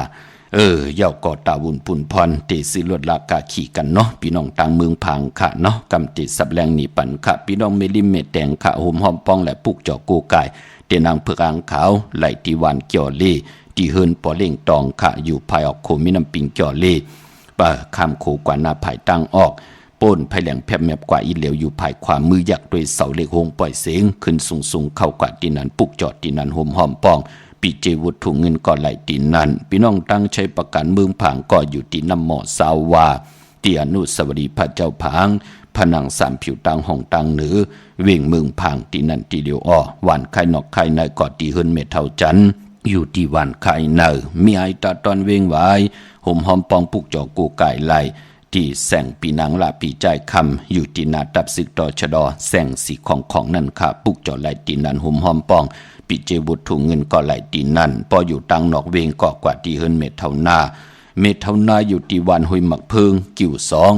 เย่าก่อตาวุนปุ่นพรเตซื้อลวดลากาขี่กันเนาะพี่น้องต่างเมืองพังค่ะเนาะกำติสับแรงหนีปันค่ะพี่น้องเมลิมเมแตงค่ะห่มหอมปองและปุกจอกูกายเตนางเผือกอ่างขาวไหลตีวันเกี่ยวเล่ที่เฮินปอเล่งตองค่ะอยู่ภายออกโคมิน้ำปิงเกี่ยวเล่ป่าคำโคกว่าหน้าภายตั้งออกป่นภายแหลงแผบแมบกว่าอีเหลวอยู่ภายความมือยักโดยเสาเหล็กหงปล่อยเสียงขึ้นสูงเข้ากว่าตีนันปุกจอดตีนันห่มหอมปองปีเจวุฒถุงเงินก่อไหลตีนันพี่น้องตั้งใช้ประกันเมืองผางก่ออยู่ตีน้ำหมอสาวาตีอนุสาวรีย์พระเจ้าผางผนังสามผิวตังห้องตังเหนือเว่งเมืองผางตีนันตีเดียวอ้อหวานไข่นอกไข่ในก่อตีเฮินเมเท่าจันอยู่ที่หวานไข่เนอมีไอตาตอนเว่งไว้ห่มหอมปองปุกจอกูไก่ไหลที่แสงปีนังละปีใจคำอยู่ที่นาตับซึกต่อชะดอแสงสีของนั่นค่ะปุกจอไหลตีนันห่มหอมปองปีเจวุฒถุงเงินก็ไหลตีนันพออยู่ตังนอกเวงก็กว่าที่เฮินเม็ดเท่าหน้า เมเท่านาอยู่ที่วันห้วยหมักเพิงกิ่วสอง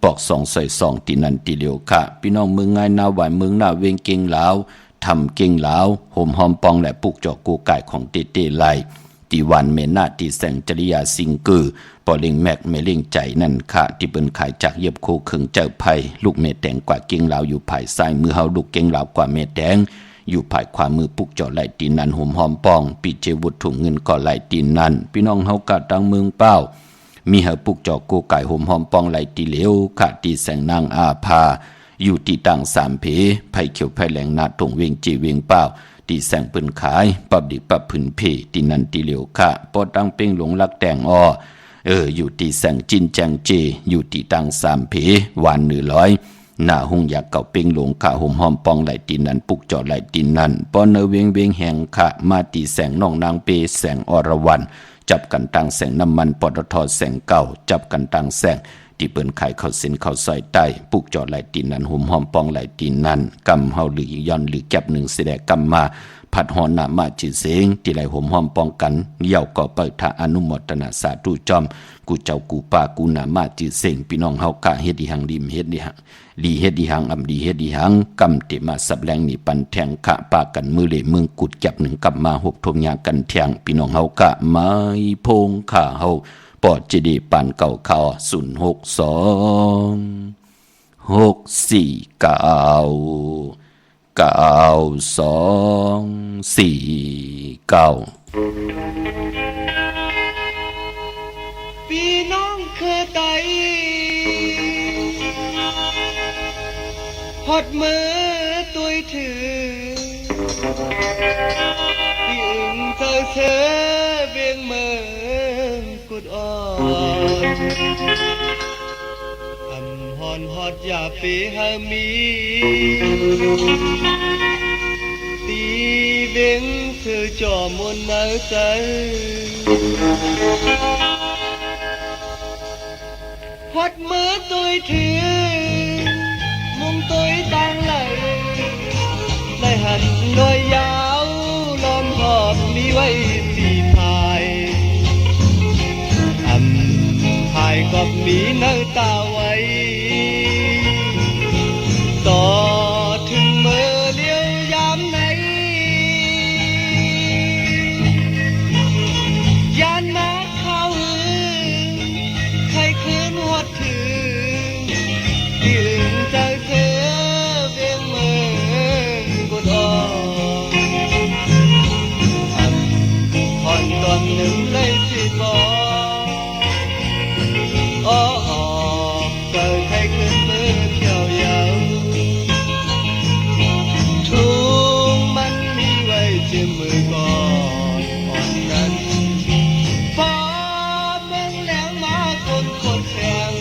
ปอกสองใส่สองตีนันตีเหลียวค่ะพี่น้องเมืองง่ายนาหวายเมืองหน้าเวงเก่งลาวทำเก่งลาวห่มหอมปองและปลูกจอกกูไก่ของเตเตไลตีวันเมนาตีแสงจริยาสิงกือปอเล่งแมกเมเล่งใจนั่นค่ะที่เปิ้นขายจากเย็บโคเคิงเจ้าไผ่ลูกเมแดงกว่าเก่งลาวอยู่ภายซ้ายมือเฮาลูกเก่งลาวกว่าเมแดงอยู่ภายขวามือปุกจอไหลตีนันห่มหอมปองปีเจวุฒถุงเงินก่อไหลตีนันพี่น้องเฮากะตังเมืองเป้ามีเฮาปุกจอกูไก่ห่มหอมปองไหลตีเหลวค่ะตีแสงนางอาภาอยู่ที่ต่างสามเพไผ่เขียวไผ่แหลงนาตรงเวงจีเวงเป้าตีแสงปืนขายปับดิปับผืนเพตีนันตีเหลียวค่ะปอตังเป้งหลงลักแตงอ้ออยู่ที่แสงจินแจงเจอยู่ที่ต่างสามเพวานเหนือร้อยหน้าหุงอยากเก่าเป้งหลงขาห่มหอมปองไหลตีนันปุกจอไหลตีนันปอเนเวงเวงแหงค่ะมาตีแสงน้องนางเปแสงอรวรรณจับกันตั้งแสงน้ำมันปตทแสงเก่าจับกันตั้งแสงที่เปิ้นขายข้าวเส้นข้าวซอยใต้ปุกจอไหลตีนันห่มหอมปองไหลตีนันกำเฮาหรือย้อนหรือแก็บหนึ่งเสดกำมาผัดหอนหนามาจืดเสงที่ไหลห่มหอมป้องกันเย่าก็เปิดทาอนุโมทนาสาธุจอมกูเจ้ากูปากูหนามาจืดเสงพี่น้องเฮากะเฮ็ดดีหังดีเฮ็ดดีหังดีเฮ็ดดีหังอำดีเฮ็ดดีหังกำเตมาสับแรงนี่ปันแทงขะปากันมือเหลเมืองกุดจับหนึ่งกำมาหกทงยางกันแทงพี่น้องเฮากะไม้พงข้าเฮาปอดจะดีปันเก่าเขา06246494249พี่น้องคือไตฮอดมือตุยถือพี่อึ่งเธอเธอเบียงเมืองกุดอ่อนอำฮอนฮอดอย่าปีหามีตีเบียงเธอจ่อมนเนื้อใจฮอดมือตุยถือมุมตุยตังไหลในหันโดยยาวล้อมหอบมีไว้สีพายพายก็มีเนื้อตาไว้ต่อถึงมือเลี้ยวยามไหนยานมาเข้าใครคืนหดถือที่อื่นใจเธอเวียงเมืองกุดอ่อนผ่อนตอนหนึ่งเลยสิบอกอ๋อเกิดใครคืนมือเที่ยวยาวทุกมันมีไว้เจ็บมือก่อนอ่อนนั้นพอเมืองแหลงมาคนคนแสง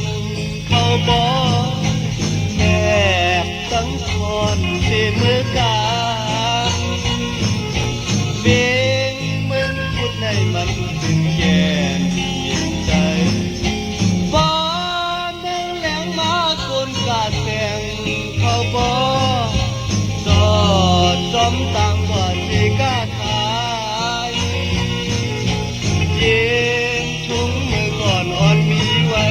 เขาบอกแอบตั้งคอนที่มือกาเบียงเมืองพูดในมันถึงแก่ยินใจพอเมืองแหลงมาคนกาแสงเขาบอกสอดจอมต่างว่าที่กาขายเย็นทุ่งมือก่อนอ่อนมีไว้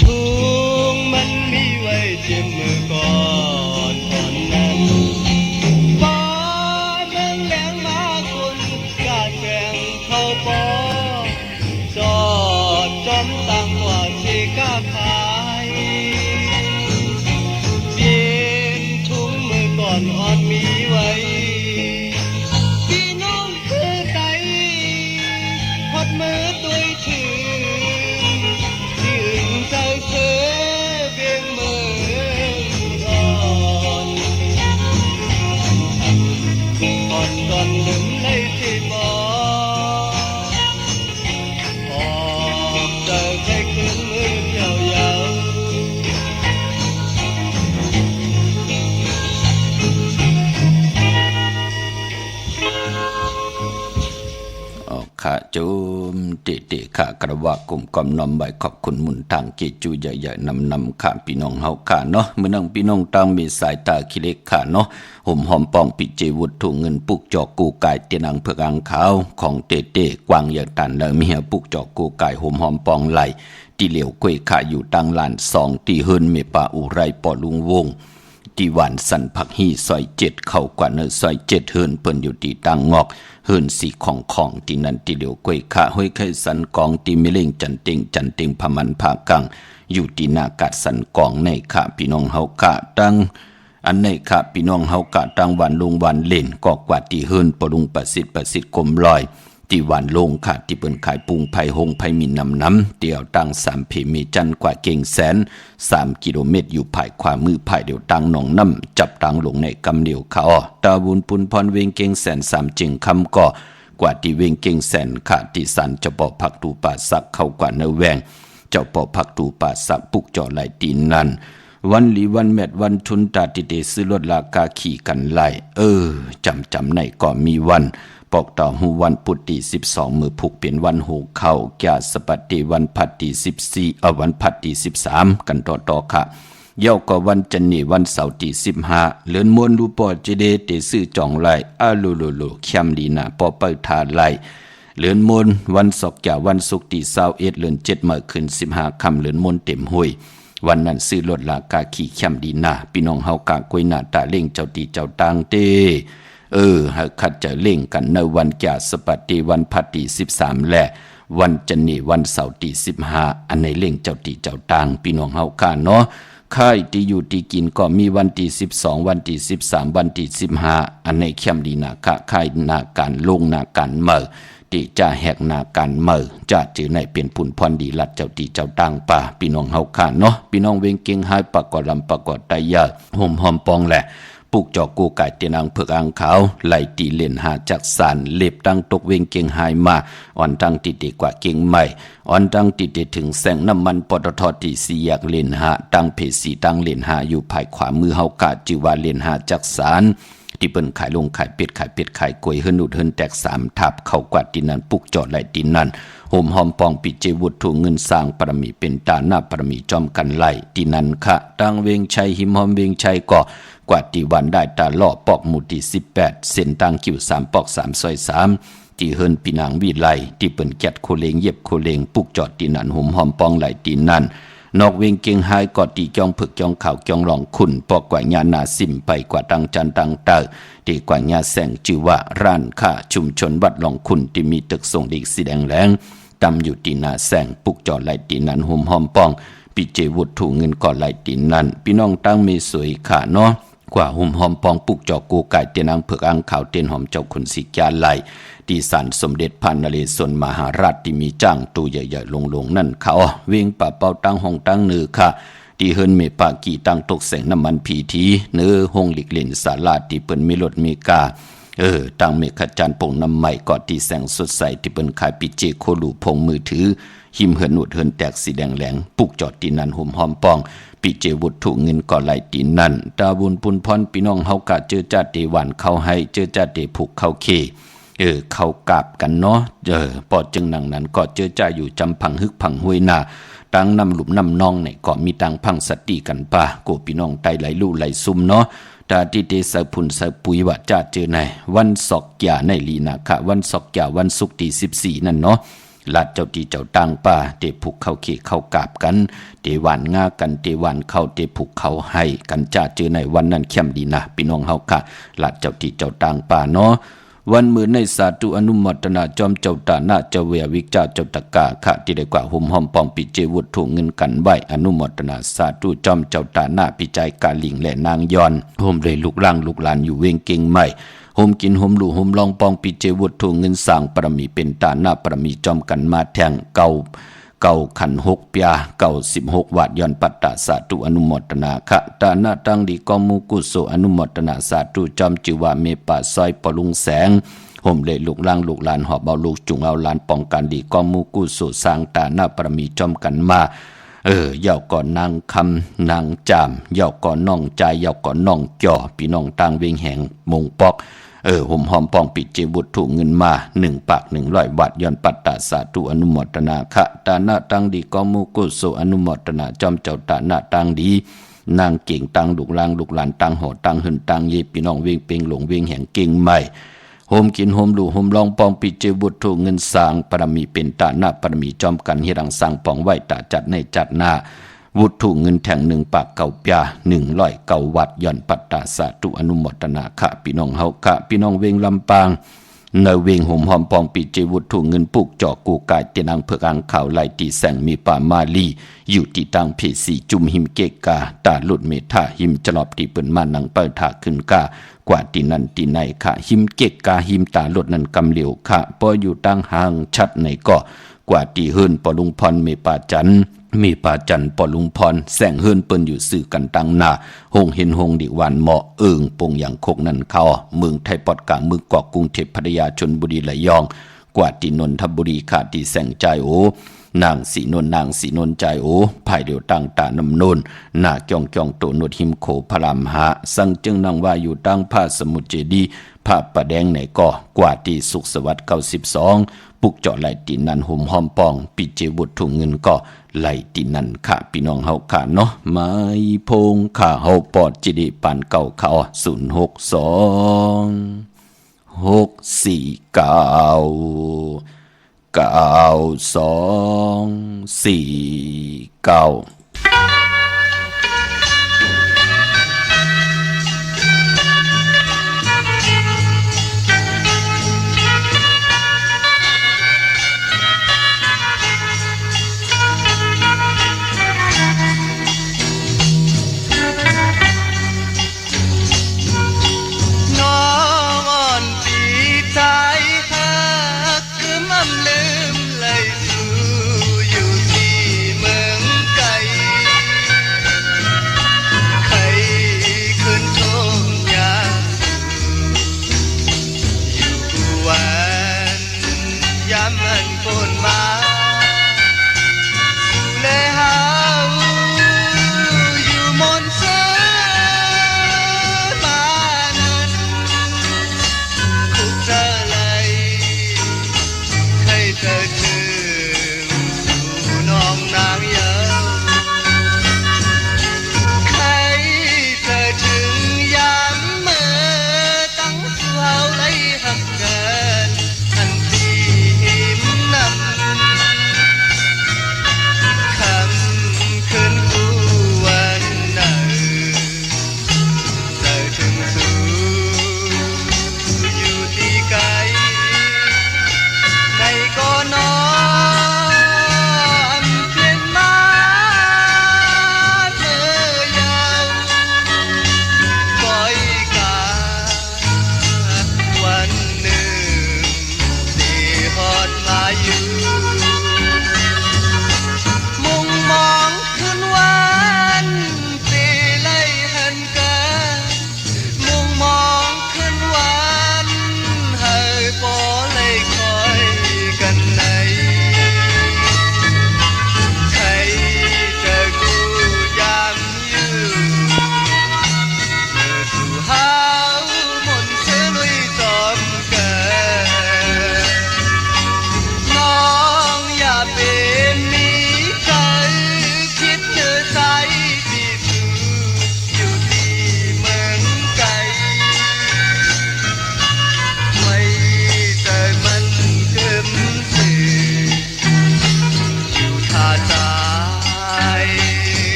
ทุ่งมันมีไว้เจ็บมือก่อนอ่อนนั้นฟ้าเมืองแหลงมาคนกาแสงเขาบอกจอดจอมต่างว่าที่กาขายเปลี่ยนทุ่งมือก่อนอ่อนมีไว้พี่น้องคือไตฮอดมือตุยถือที่อื่นใจเธอเบียงเมืองอ่อนอ่อนตอนหนึ่งเลยสิบอกออกเจอใครคืนมือเที่ยวยาว ข้าจุมติข้ากระว่ากลุ่มกำนำใบขอบคุณมุนทางเกจูใหญ่ๆนำข้าพี่น้องเฮาข้าเนาะเมื่อนั่งพี่น้องตั้งมีสายตาคิเล็กข้าเนาะห่มหอมปองปิเจวุฒถุงเงินปุกจอกกูกายเตียนังเพื่ออังขาวของเตกวางอย่างตันแล้วมีเหียปุกจอกกูกายห่มหอมปองไหลที่เหลียวกวยข้าอยู่ตังลาน2ที่เฮิรนเมปาอุไรปอลุงวงที่หวานสันผักฮีซอย7เข้ากว่าเนอซอย7เฮิรนเปิ้นอยู่ที่ตังงอกเฮิรนสีของที่นั่นที่เหลียวกวยข้าห้อยไข่สันกองที่มิเล่งจันเต็งพมันภากังอยู่ที่นากาศสันกองในข้าพี่น้องเฮาข้าตังอันในข้าพี่น้องเฮากะตังวันลงวันเล่นก็กว่าที่เฮิรนปรุงประสิทธิ์กลมลอยที่วันลงค่ะที่เปิ้นขายปุงไผ่หงไผ่มีน้ำเดี่ยวตั้ง3เพมีจันกว่าเก่งแสน3กิโลเมตรอยู่ภายขวามือภายเดียวตั้งหนองน้ำจับตั้งลงในกำเดียวเขาตาบุญปุนพรเวงเก่งแสน3จึงคำก็กว่าที่เวงเก่งแสนค่ะที่สันจะบอกผักตูป่าสักเข้ากว่าเนแวงเจ้าปอผักตูป่าสักปุกจ่อไหลตีนนั้นวันลีวันแมดวันทุนตาติเตซื้อรถลากาขี่กันไล่จำในก็มีวันปอกต่อหูวันปุตติ12มือผูกเปลี่ยนวันหูเข้าแก่สปฏิวันพัดที่14วันพัดที่13กันต่อค่ะเย้าก็วันจันนี่วันเสาร์ที่15เลือนมวนรูปอเจเดเตซื้อจองไล่โลเข้มดีนาปอเปิดทาไล่เลือนมนวันศกแก่วันศุกร์ที่21เลือน7มื้อขึ้น15ค่ำเลือนมนเต็มห้วยวันนั้นซื้อรถลากาขี่เข้มดีนาพี่น้องเฮากากวยหน้าตาเล่งเจ้าตีเจ้าตางเตหากขัดจะเล่งกันในวันแก่สปฏิวันพัดที่13และวันจันนี่วันเสาร์ที่15อันในเล่งเจ้าตีเจ้าตางพี่น้องเฮาข้าเนาะค่ายที่อยู่ที่กินก็มีวันที่12วันที่13วันที่15อันในเข้มดีนาคะค่ายนาการลงนาการเมื่อที่จะแหกนาการเมื่อจะจือในเป็นผุนพรดีลัดเจ้าตีเจ้าตางป่าพี่น้องเฮาข้าเนาะพี่น้องเวงเก่งหายปากกอลำปากกอไตยาห่มหอมปองแหละปุกจอกกูไก่เตียนังเผือกอังขาวไหลตีเล่นหาจักสานเล็บตั้งตกเวงเก่งหายมาอ่อนตั้งติดกว่าเก่งใหม่อ่อนตั้งติดถึงแสงน้ำมันปตทที่4แยกเล่นหาตั้งเพสีตั้งเล่นหาอยู่ภายขวามือเฮากะจิว่าเล่นหาจักสานที่เปิ้นขายลงขายเป็ดขายกล้วยเฮิรนอุดเฮิรนแตก3ทับเข้ากว่าที่นั้นปุกจอดไหลตีนั้นห่มหอมปองปิเจวุฒถุเงินสร้างปรมีเป็นตาหน้าปรมีจอมกันไหลที่นั้นค่ะตั้งเวงชัยหิมหอมเวงชัยก็กว่าที่วันได้ตาล่อปอกหมู่ที่18เส้นทางคิว3ปอก3ซอย3ที่เฮิรนปีนางวิไลที่เปิ้นแกดโคเลงเย็บโคเลงปุกจอดที่นั้นห่มหอมปองไหลที่นั้นนอกเวงเก่งหายกอดตีจองผึกจองข่าวจองหลองขุนปอกกว่าญานาซิมไปกว่าตังจันตังเตอตีกว่าญาแสงชื่อว่าร้านค้าชุมชนวัดหลองขุนที่มีตึกส่งเด็กสีแดงแหลงตำอยู่ตีนาแสงปุกจอดไหลตีนั้นห่มหอมปองปิเจวุฒถุเงินก่อไหลตีนั้นพี่น้องตั้งมีสวยขาเนาะกว่าห่มหอมปองปุกจอกกูไก่เตียนังเผือกอังขาวเตียนหอมเจ้าขุนศิกาไหลที่ศาลสมเด็จพระนเรศวรมหาราชที่มีจ้างตู้ใหญ่ๆลงนั่นเขาเวียงป่าเป่าตั้งห้องตั้งเนือค่ะที่เฮิรนเมปากีตั้งตกแสงน้ำมันผีทีเนื้อห้องหลีกเล่นศาลาที่เปิ้นมีรถมีกาตั้งเมฆจันทร์ปงน้ำใหม่กอดที่แสงสดใสที่เปิ้นขายปิเจโคลูพงมือถือหิมเหินหนวดเหินแตกสีแดงแหลงปุกจอดที่นั่นห่มหอมปองปิเจวุฒถุเงินก่อไหลตีนั่นตาบุญปุนพรพี่น้องเฮากะเจอจัดเดวันเข้าให้เจอจัดเดผูกเข้าเคเข้ากราบกันเนาะปอจึงนังนั้นก็เจอจ่าอยู่จำพังฮึกพังห้วยนาตั้งน้ำหลุมน้ำนองเนี่ยก็มีตังพังสติกันป่าโกพี่น้องไตไหลลู่ไหลซุ่มเนาะตาที่เตสะพุนสะปุยว่าจ่าเจอในวันศอกยาในลีนาคะวันศอกยาวันศุกร์ที่14นั่นเนาะลัดเจ้าตีเจ้าตังป่าเตผูกเข้าเคเข้ากราบกันเตหวานงากันเตหวานเข้าเตผูกเข้าให้กันจ่าเจอในวันนั้นเข้มดีนะพี่น้องเฮาค่ะลัดเจ้าตีเจ้าตังป่าเนาะวันมือในสาธุอนุโมทนาจอมเจ้าตาหน้าเจ้าเวียวิกเจ้าเจ้าตะกาค่ะที่ได้กว่าห่มหอมปองปิเจวุฒถุเงินกันไหวอนุโมทนาสาธุจอมเจ้าตาหน้าปิจัยกาลิงและนางยอนห่มเลยลูกล่างลูกหลานอยู่เวงเก่งใหม่ห่มกินห่มลู่ห่มลองปองปิเจวุฒถุเงินสร้างปรมีเป็นตาหน้าปรมีจอมกันมาแทงเก่าขัน6ปี16วัดย้อนปัตตาสาธุอนุโมทนาคะตาหน้าตั้งดีกอมุกุโสอนุโมทนาสาธุจอมจิวาเมปาซอยปลุงแสงห่มเลยลูกล่างลูกหลานหอบเอาลูกจุงเอาหลานป้องกันดีกอมุกุโสสร้างตาหน้าปรมีจอมกันมาเย่าก่อนนางคำนางจามเย่าก่อนน้องใจเย่าก่อนน้องจ่อพี่น้องต่างเวงแห่งมงปอก ห่มหอมปองปิเจบุตรถูกเงินมา1 ปาก 100 บาทย้อนปัตตาสาธุอนุโมทนาคะตานะตังดีกอมุกุโสอนุโมทนาจอมเจ้าตานะตังดีนางเก่งตังลูกลางลูกหลานตังหอตังหึนตังเยพี่น้องเวียงเปงหลงเวียงแห่งเก่งใหม่โฮมกินโฮมดูโฮมลองปองปิเจบุตรถูกเงินสร้างปรมีเป็นตาหน้าปรมีจอมกันเฮรังสร้างปองไว้ตาจัดในจัดหน้าวุฒถูกเงินแทง1 ปากเก่าปยา100 วัดย่อนปัตตาสาธุอนุโมทนาคะพี่น้องเฮาคะพี่น้องเวียงลำปางในเวียงห่มหอมปองปิเจวุฒถูกเงินปุกจอกกูกายเตนังเพื่ออังข่าวไหลตีแสงมีป่ามาลีอยู่ที่ตังเพสีจุมหิมเกกาตาลุดเมธาหิมจลอบที่เปิ้นมานังเปิดถาขึ้นกากว่าที่นั่นที่ไหนค่ะหิมเกกาหิมตาลุดนั้นกำเหลียวค่ะพออยู่ตั้งห่างชัดในก็กว่าที่เฮิรนปอลุงพรมีป่าจันมีป่าจันปอลุงพรแสงเฮิรนเปิ้นอยู่สื่อกันตั้งหน้าหงเห็นหงดิวันเหมาะปงอย่างโคกนั่นเขาเมืองไทยปอดกลางเมืองเกาะกรุงเทพพัทยาชลบุรีระยองกว่าที่นนทบุรีขาดที่แสงใจโอนางสีนนใจโอภายเดียวตั้งตานำนนหน้าจ้องโตนวดหิมโขพรามหาสังจึงนางว่าอยู่ตั้งผ้าสมุทรเจดีผ้าประแดงในก่อกว่าที่สุขสวัสดิ์92ปุกเจาะไหลตีนันห่มหอมปองปิเจบุตรถุงเงินก็ไหลตีนันค่ะพี่น้องเฮาค่ะเนาะไม้พงค่ะเฮาปอดจิดีปานเก่าเขา062 649 9249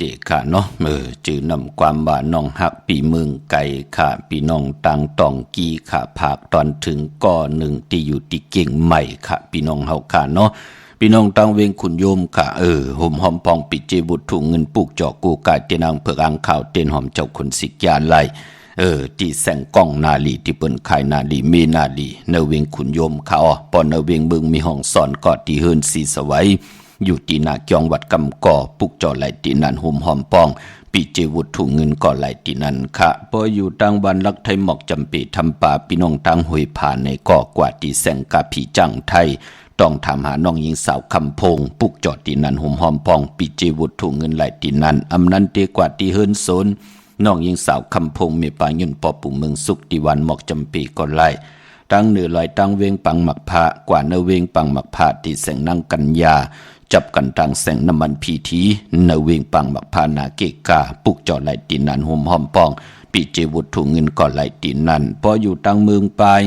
เตค่ะเนาะจือนำความว่าน้องฮักปีเมืองไก่ค่ะพี่น้องต่างตองกี้ค่ะภาคตอนถึงก่อหนึ่งที่อยู่ที่เก่งใหม่ค่ะพี่น้องเฮาค่ะเนาะพี่น้องตังเวงขุนโยมค่ะห่มหอมปองปิเจบุตรถุงเงินปุกจอกกูกายเตนางเผือกอ่างข่าวเตนหอมเจ้าคนสิกยาไลที่แสงกล้องนาลีที่เปิ้นขายนาลีเมนาลีเนเวงขุนโยมค่ะปอนเนเวงเบิงมีห้องสอนกอดที่เฮินสีสวัยอยู่ที่นาจองวัดกำก่อปุกจอไหลที่นั่นห่มหอมปองปีเจวุฒถุงเงินก่อไหลที่นั่นค่ะพออยู่ตังวันลักไทยหมอกจำปีทำป่าพี่น้องตังหวยผ่านในก่อกว่าที่แสงกาผีจังไทยต้องถามหาน้องหญิงสาวคำพงปุกจอดที่นั่นห่มหอมปองปีเจวุฒถุงเงินไหลที่นั่นอำนันเตกว่าที่เฮินโซนน้องหญิงสาวคำพงเมปายุนปอปู่เมืองสุขที่วันหมอกจำปีก่อไหลตั้งเหนือลอยตั้งเวงปังหมักพระกว่าเนเวงปังหมักพระที่แสงนางกัญญาจับกันทางแสงน้ำมันพีทีเนเวงปังหมักพานาเกกาปุกจอไหลตีนันห่มหอมปองปีเจวุฒถุงเงินก่อไหลตีนันพออยู่ตั้งเมืองปลาย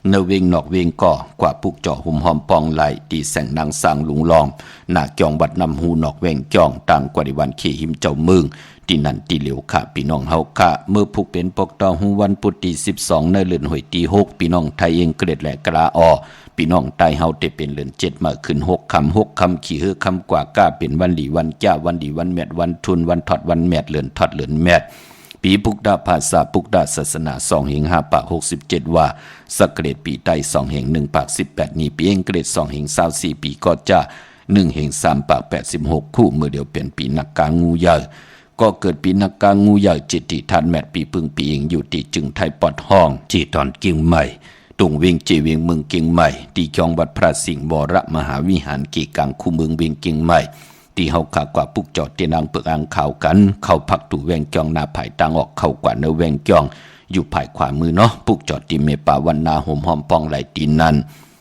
เนเวงนอกเวงก่อกว่าปุกจอห่มหอมปองไหลตีแสงนางสร้างลุงลองนาจองบัดนำหูนอกเวงจองต่างกว่าดิวันเขหิมเจ้าเมืองที่นั่นที่เหลียวค่ะพี่น้องเฮาค่ะเมื่อผูกเป็นปกตอหูวันพุธที่12ในเดือนหอยที่6พี่น้องไทยเองเกรดและกระออพี่น้องไทยเฮาได้เป็นเดือน7มาขึ้น6คำขี่คำกว่าก้าเป็นวันดีวันจ้าวันดีวันแมดวันทุนวันทอดวันแมดเดือนทอดเดือนแมดปีปุกดาภาษาปุกดาศาสนา2แห่ง5ปาก67ว่าสักเกรดปีใต้2แห่ง1ปาก18นี้ปีเองเกรด2แห่ง24ปีก็จะ1แห่ง3ปาก86คู่เมื่อเดียวเป็นปีนักกางูใหญ่ก็เกิดปีนักกางูใหญ่จิตติทันแมดปีพึ่งปีเองอยู่ที่จึงไทยปอดห้องจีตอนกิ่งใหม่ตุงเวียงเจเวียงเมืองกิ่งใหม่ที่จองวัดพระสิงห์วรมหาวิหารกีกังคู่เมืองเวียงกิ่งใหม่ที่เฮาขากว่าปุกจอดเตนางเปิกอ่างข่าวกันเข้าพักตู่แวงจองนาภายตังออกเข้ากว่าเนแวงจองอยู่ภายขวามือเนาะปุกจอดที่เมปาวันนาห่มหอมปองไหลตีนัน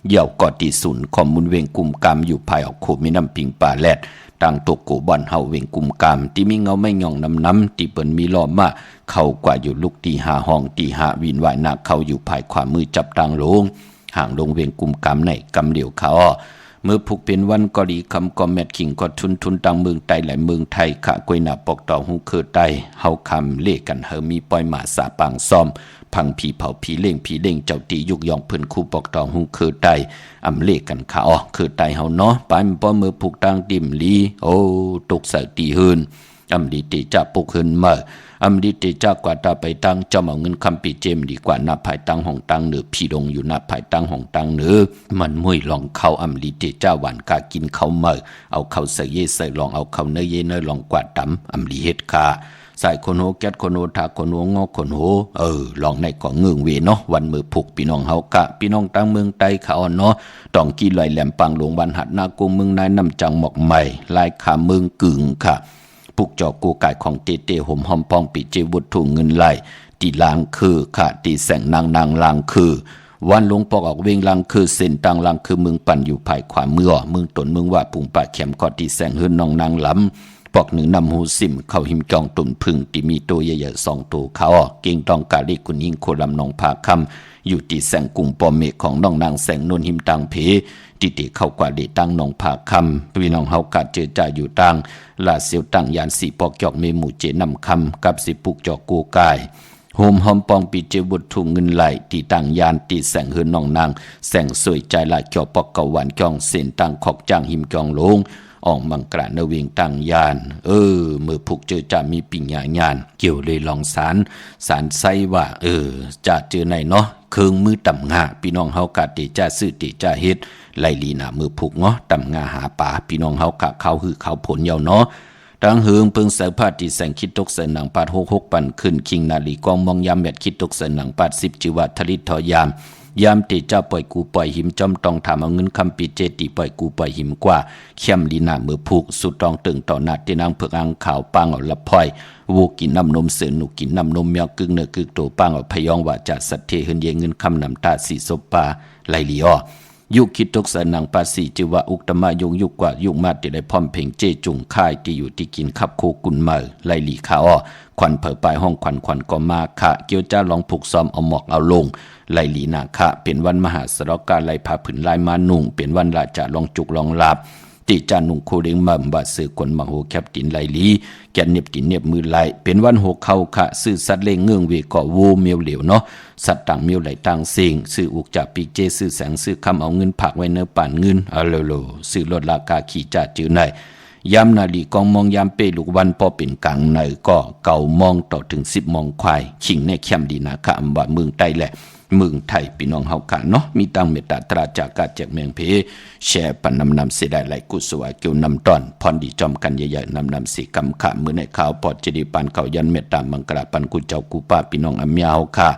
เย่ากอดที่ศูนย์ข้อมูลเวียงกุมกามอยู่ภายออกโคมีน้ำปิงป่าแลดต่างตกโกบอนเฮาเวงกุมกามที่มีเงาไม่หย่องน้ำที่เปิ้นมีล้อมมาเข้ากว่าอยู่ลูกตีหาห้องตีหาวินวายนาเข้าอยู่ภายขวามือจับตังลงห่างลงเวงกุมกามในกำเหลียวเขาเมื่อผูกเป็นวันกอดีคำกอแมดขิงก็ทุนตังเมืองไตและเมืองไทยขะกวยหนาปอกต่อหูคือไตเฮาคำเล่กันเฮามีปล่อยหมาสาปางซ่อมพังผีเผาผีเล่งเจ้าตียุกยองเพิ่นคู่ปอกต่อหูคือไตอำเล่กันขาคือไตเฮาเนาะปานป้อมือผูกตังดิมลีโอ้ตกใส่ตีหืนอำดีติจะปุกหืนมาอำดีติจากว่าตาไปตั้งเจ้าเอาเงินคำปีเจมดีกว่าหน้าภายตั้งห้องตั้งเหนือพี่ดงอยู่หน้าภายตั้งห้องตั้งเหนือมันมุ่ยลองเข้าอำดีติจ้าหวานกากินเข้าเมื่อเอาเข้าใส่เย่ใส่ลองเอาเข้าเนยเย่เนยลองกวาดดำอำดีเฮ็ดคาใส่คนโหแก๊สคนโหทาคนโหงอคนโหลองในก่อเงืองเวเนาะวันมือผูกพี่น้องเฮากะพี่น้องตั้งเมืองไตเขาเนาะต้องกี่ลอยแหลมปังหลวงบ้านหัดนากุมเมืองนายน้ำจังหมอกใหม่ลายขาเมืองกึ่งค่ะปุกจอกูกายของเตเตห่มหอมปองปีเจวุฒถุงเงินไหลตีลางคือค่ะตีแสงนางลางคือวันลงปอกออกเวงลางคือเส้นตังลางคือเมืองปั่นอยู่ภายขวาเมืองตนเมืองว่าปุ่งป่าแขมก็ตีแสงเฮือนน้องนางล้ำปอกหนึ่งนำหูซิมเข้าหิมจองตุ่นพึ่งที่มีตัวใหญ่ๆ2ตัวเขาเก่งต้องกาลิกุนยิงโคลำนองผาคำอยู่ที่แสงกุ่งปอมเมฆของน้องนางแสงนนหิมตังเพติติเข้ากว่าเดตั้งนองผาคำพี่น้องเฮากาเจอจ่าอยู่ตังลาเสียวตังยานสีปอกจอกเมหมู่เจนำคำกับสิปุกจอกกูกายโฮมหอมปองปีเจวุฒถุงเงินไหลตีตังยานตีแสงเฮือนน้องนางแสงสวยใจลายจอปอกเกาหวานจองเส้นตังขอกจางหิมจองลงออกมังกระเนวิงตังยานเมื่อผูกเจอจะมีปิญญาญาณเกี่ยวเลยลองสารไซว่าจะเจอในเนาะเคืองมือต่ำงาพี่น้องเฮากะติจะซื้อติจะเฮ็ดไลลีน่ะมือผูกเนาะต่ำงาหาป่าพี่น้องเฮากะเข้าหือเข้าผลเยาเนาะตังเฮืองเพิ่งเสพาติแสงคิดตกเสนังปาด66ปั่นขึ้นคิงนาลีกองมองยามแมดคิดตกเสนังปาด10จิวะทลิตทอยามติเจ้าปล่อยกูปล่อยหิมจอมต้องถามเอาเงินคำปีเจติปล่อยกูปล่อยหิมกว่าเข้มลีนามือผูกสุดตองตึงต่อหน้าที่นางเผือกอ่างขาวปังเอาละพลอยวูกินน้ำนมเสือหนูกินน้ำนมแมวกึ่งเนื้อกึ่งโตปังเอาพยองว่าจะสัตเทเฮินเยเงินคำนำตาสีศพปาไลลีอยุคิดตกสนังปาสีจิวะอุกตมายงยุกกว่ายุกมาติได้พร้อมเพ่งเจจุงค่ายที่อยู่ที่กินขับโคกุนเมอไลลีขาควันเผยปลายห้องควันก็มาค่ะเกี่ยวจ้าลองผูกซ้อมเอาหมอกเอาลงไลลีนาคะเป็นวันมหาสรการไลพาผืนลายมานุ่งเป็นวันราชาลองจุกลองลาบ ติจานุงโคเรงมัมบาซื้อคนมาโหแคบตินไหลลีแกนเน็บตินเน็บมือไหลเป็นวันหกเข้าค่ะซื้อสัตว์เลี้ยงเงื่องเวก็โวเมียวเหลวเนาะสัตว์ต่างเมียวไหลต่างเสียงซื้ออุกจากปีเจซื้อแสงซื้อคำเอาเงินผักไว้เนื้อป่านเงินอะโลซื้อลดราคาขี่จ่าจื้อไหนยามนาลีกองมองยามเปลูกวันพอเป็นกลางในก็เก่ามองต่อถึง10มองควายขิงในแคมดีนาคาอำว่าเมืองใต้แหละเมืองไทยพี่น้องเฮากันเนาะมีตังเมตตาตราจากกาจากเมืองเพแชร์ปันนำเสียได้ไหลกุศลเกี่ยวนำตอนพรดีจอมกันใหญ่ๆนำสีกำขามือในข่าวปอดจดีปันเขายันเมตตามังกราปันกุเจ้ากูป้าพี่น้องอัมยาเฮาค่ะ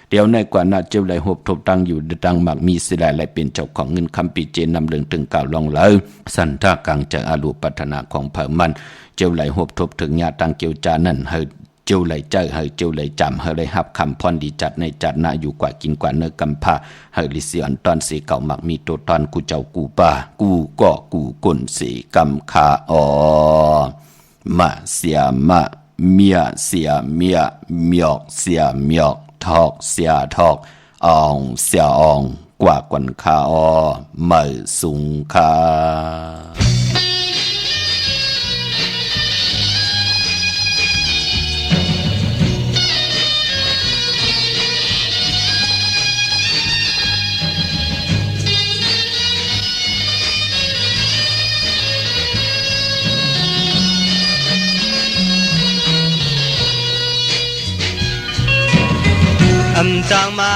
เดี๋ยวในกว่านาเจ้าไหลหบทบตังอยู่ดังมากมีเสียได้ไหลเป็นเจ้าของเงินคำปีเจนำเรื่องถึงกล่าวลองเลยสันทากังจากอาลูปัฒนาของเผ่ามันเจ้าไหลหบทบถึงญาตังเกี่ยวจานั่นเฮอเจ้าไหลเจอเฮอเจ้าไหลจำเฮอไหลหับคำพรดีจัดในจัดนาอยู่กว่ากินกว่าเนื้อกำพาเฮอลิเสียนตอนสีเก่ามักมีตัวตอนกูเจ้ากูป้ากูก็กูกุนสีกำคามาเสียมาเมียเสียเมียเมียกเสียเมียกทอกเสียทอกอองเสียอองกว่ากวนคาเมื่อสุงคาจางมา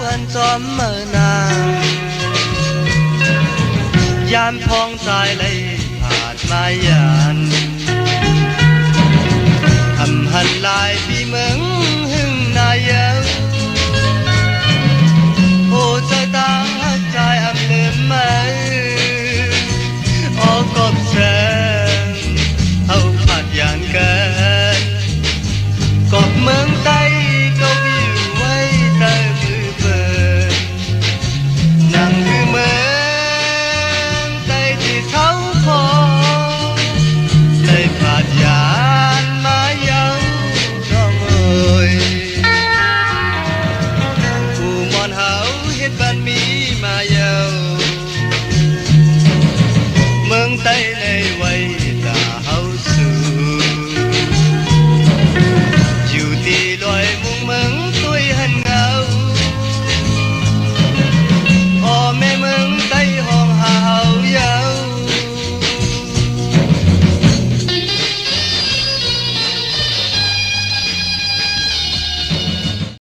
อันจอมเมื่อนางยามพองสายเลยผ่านมายันหันลาย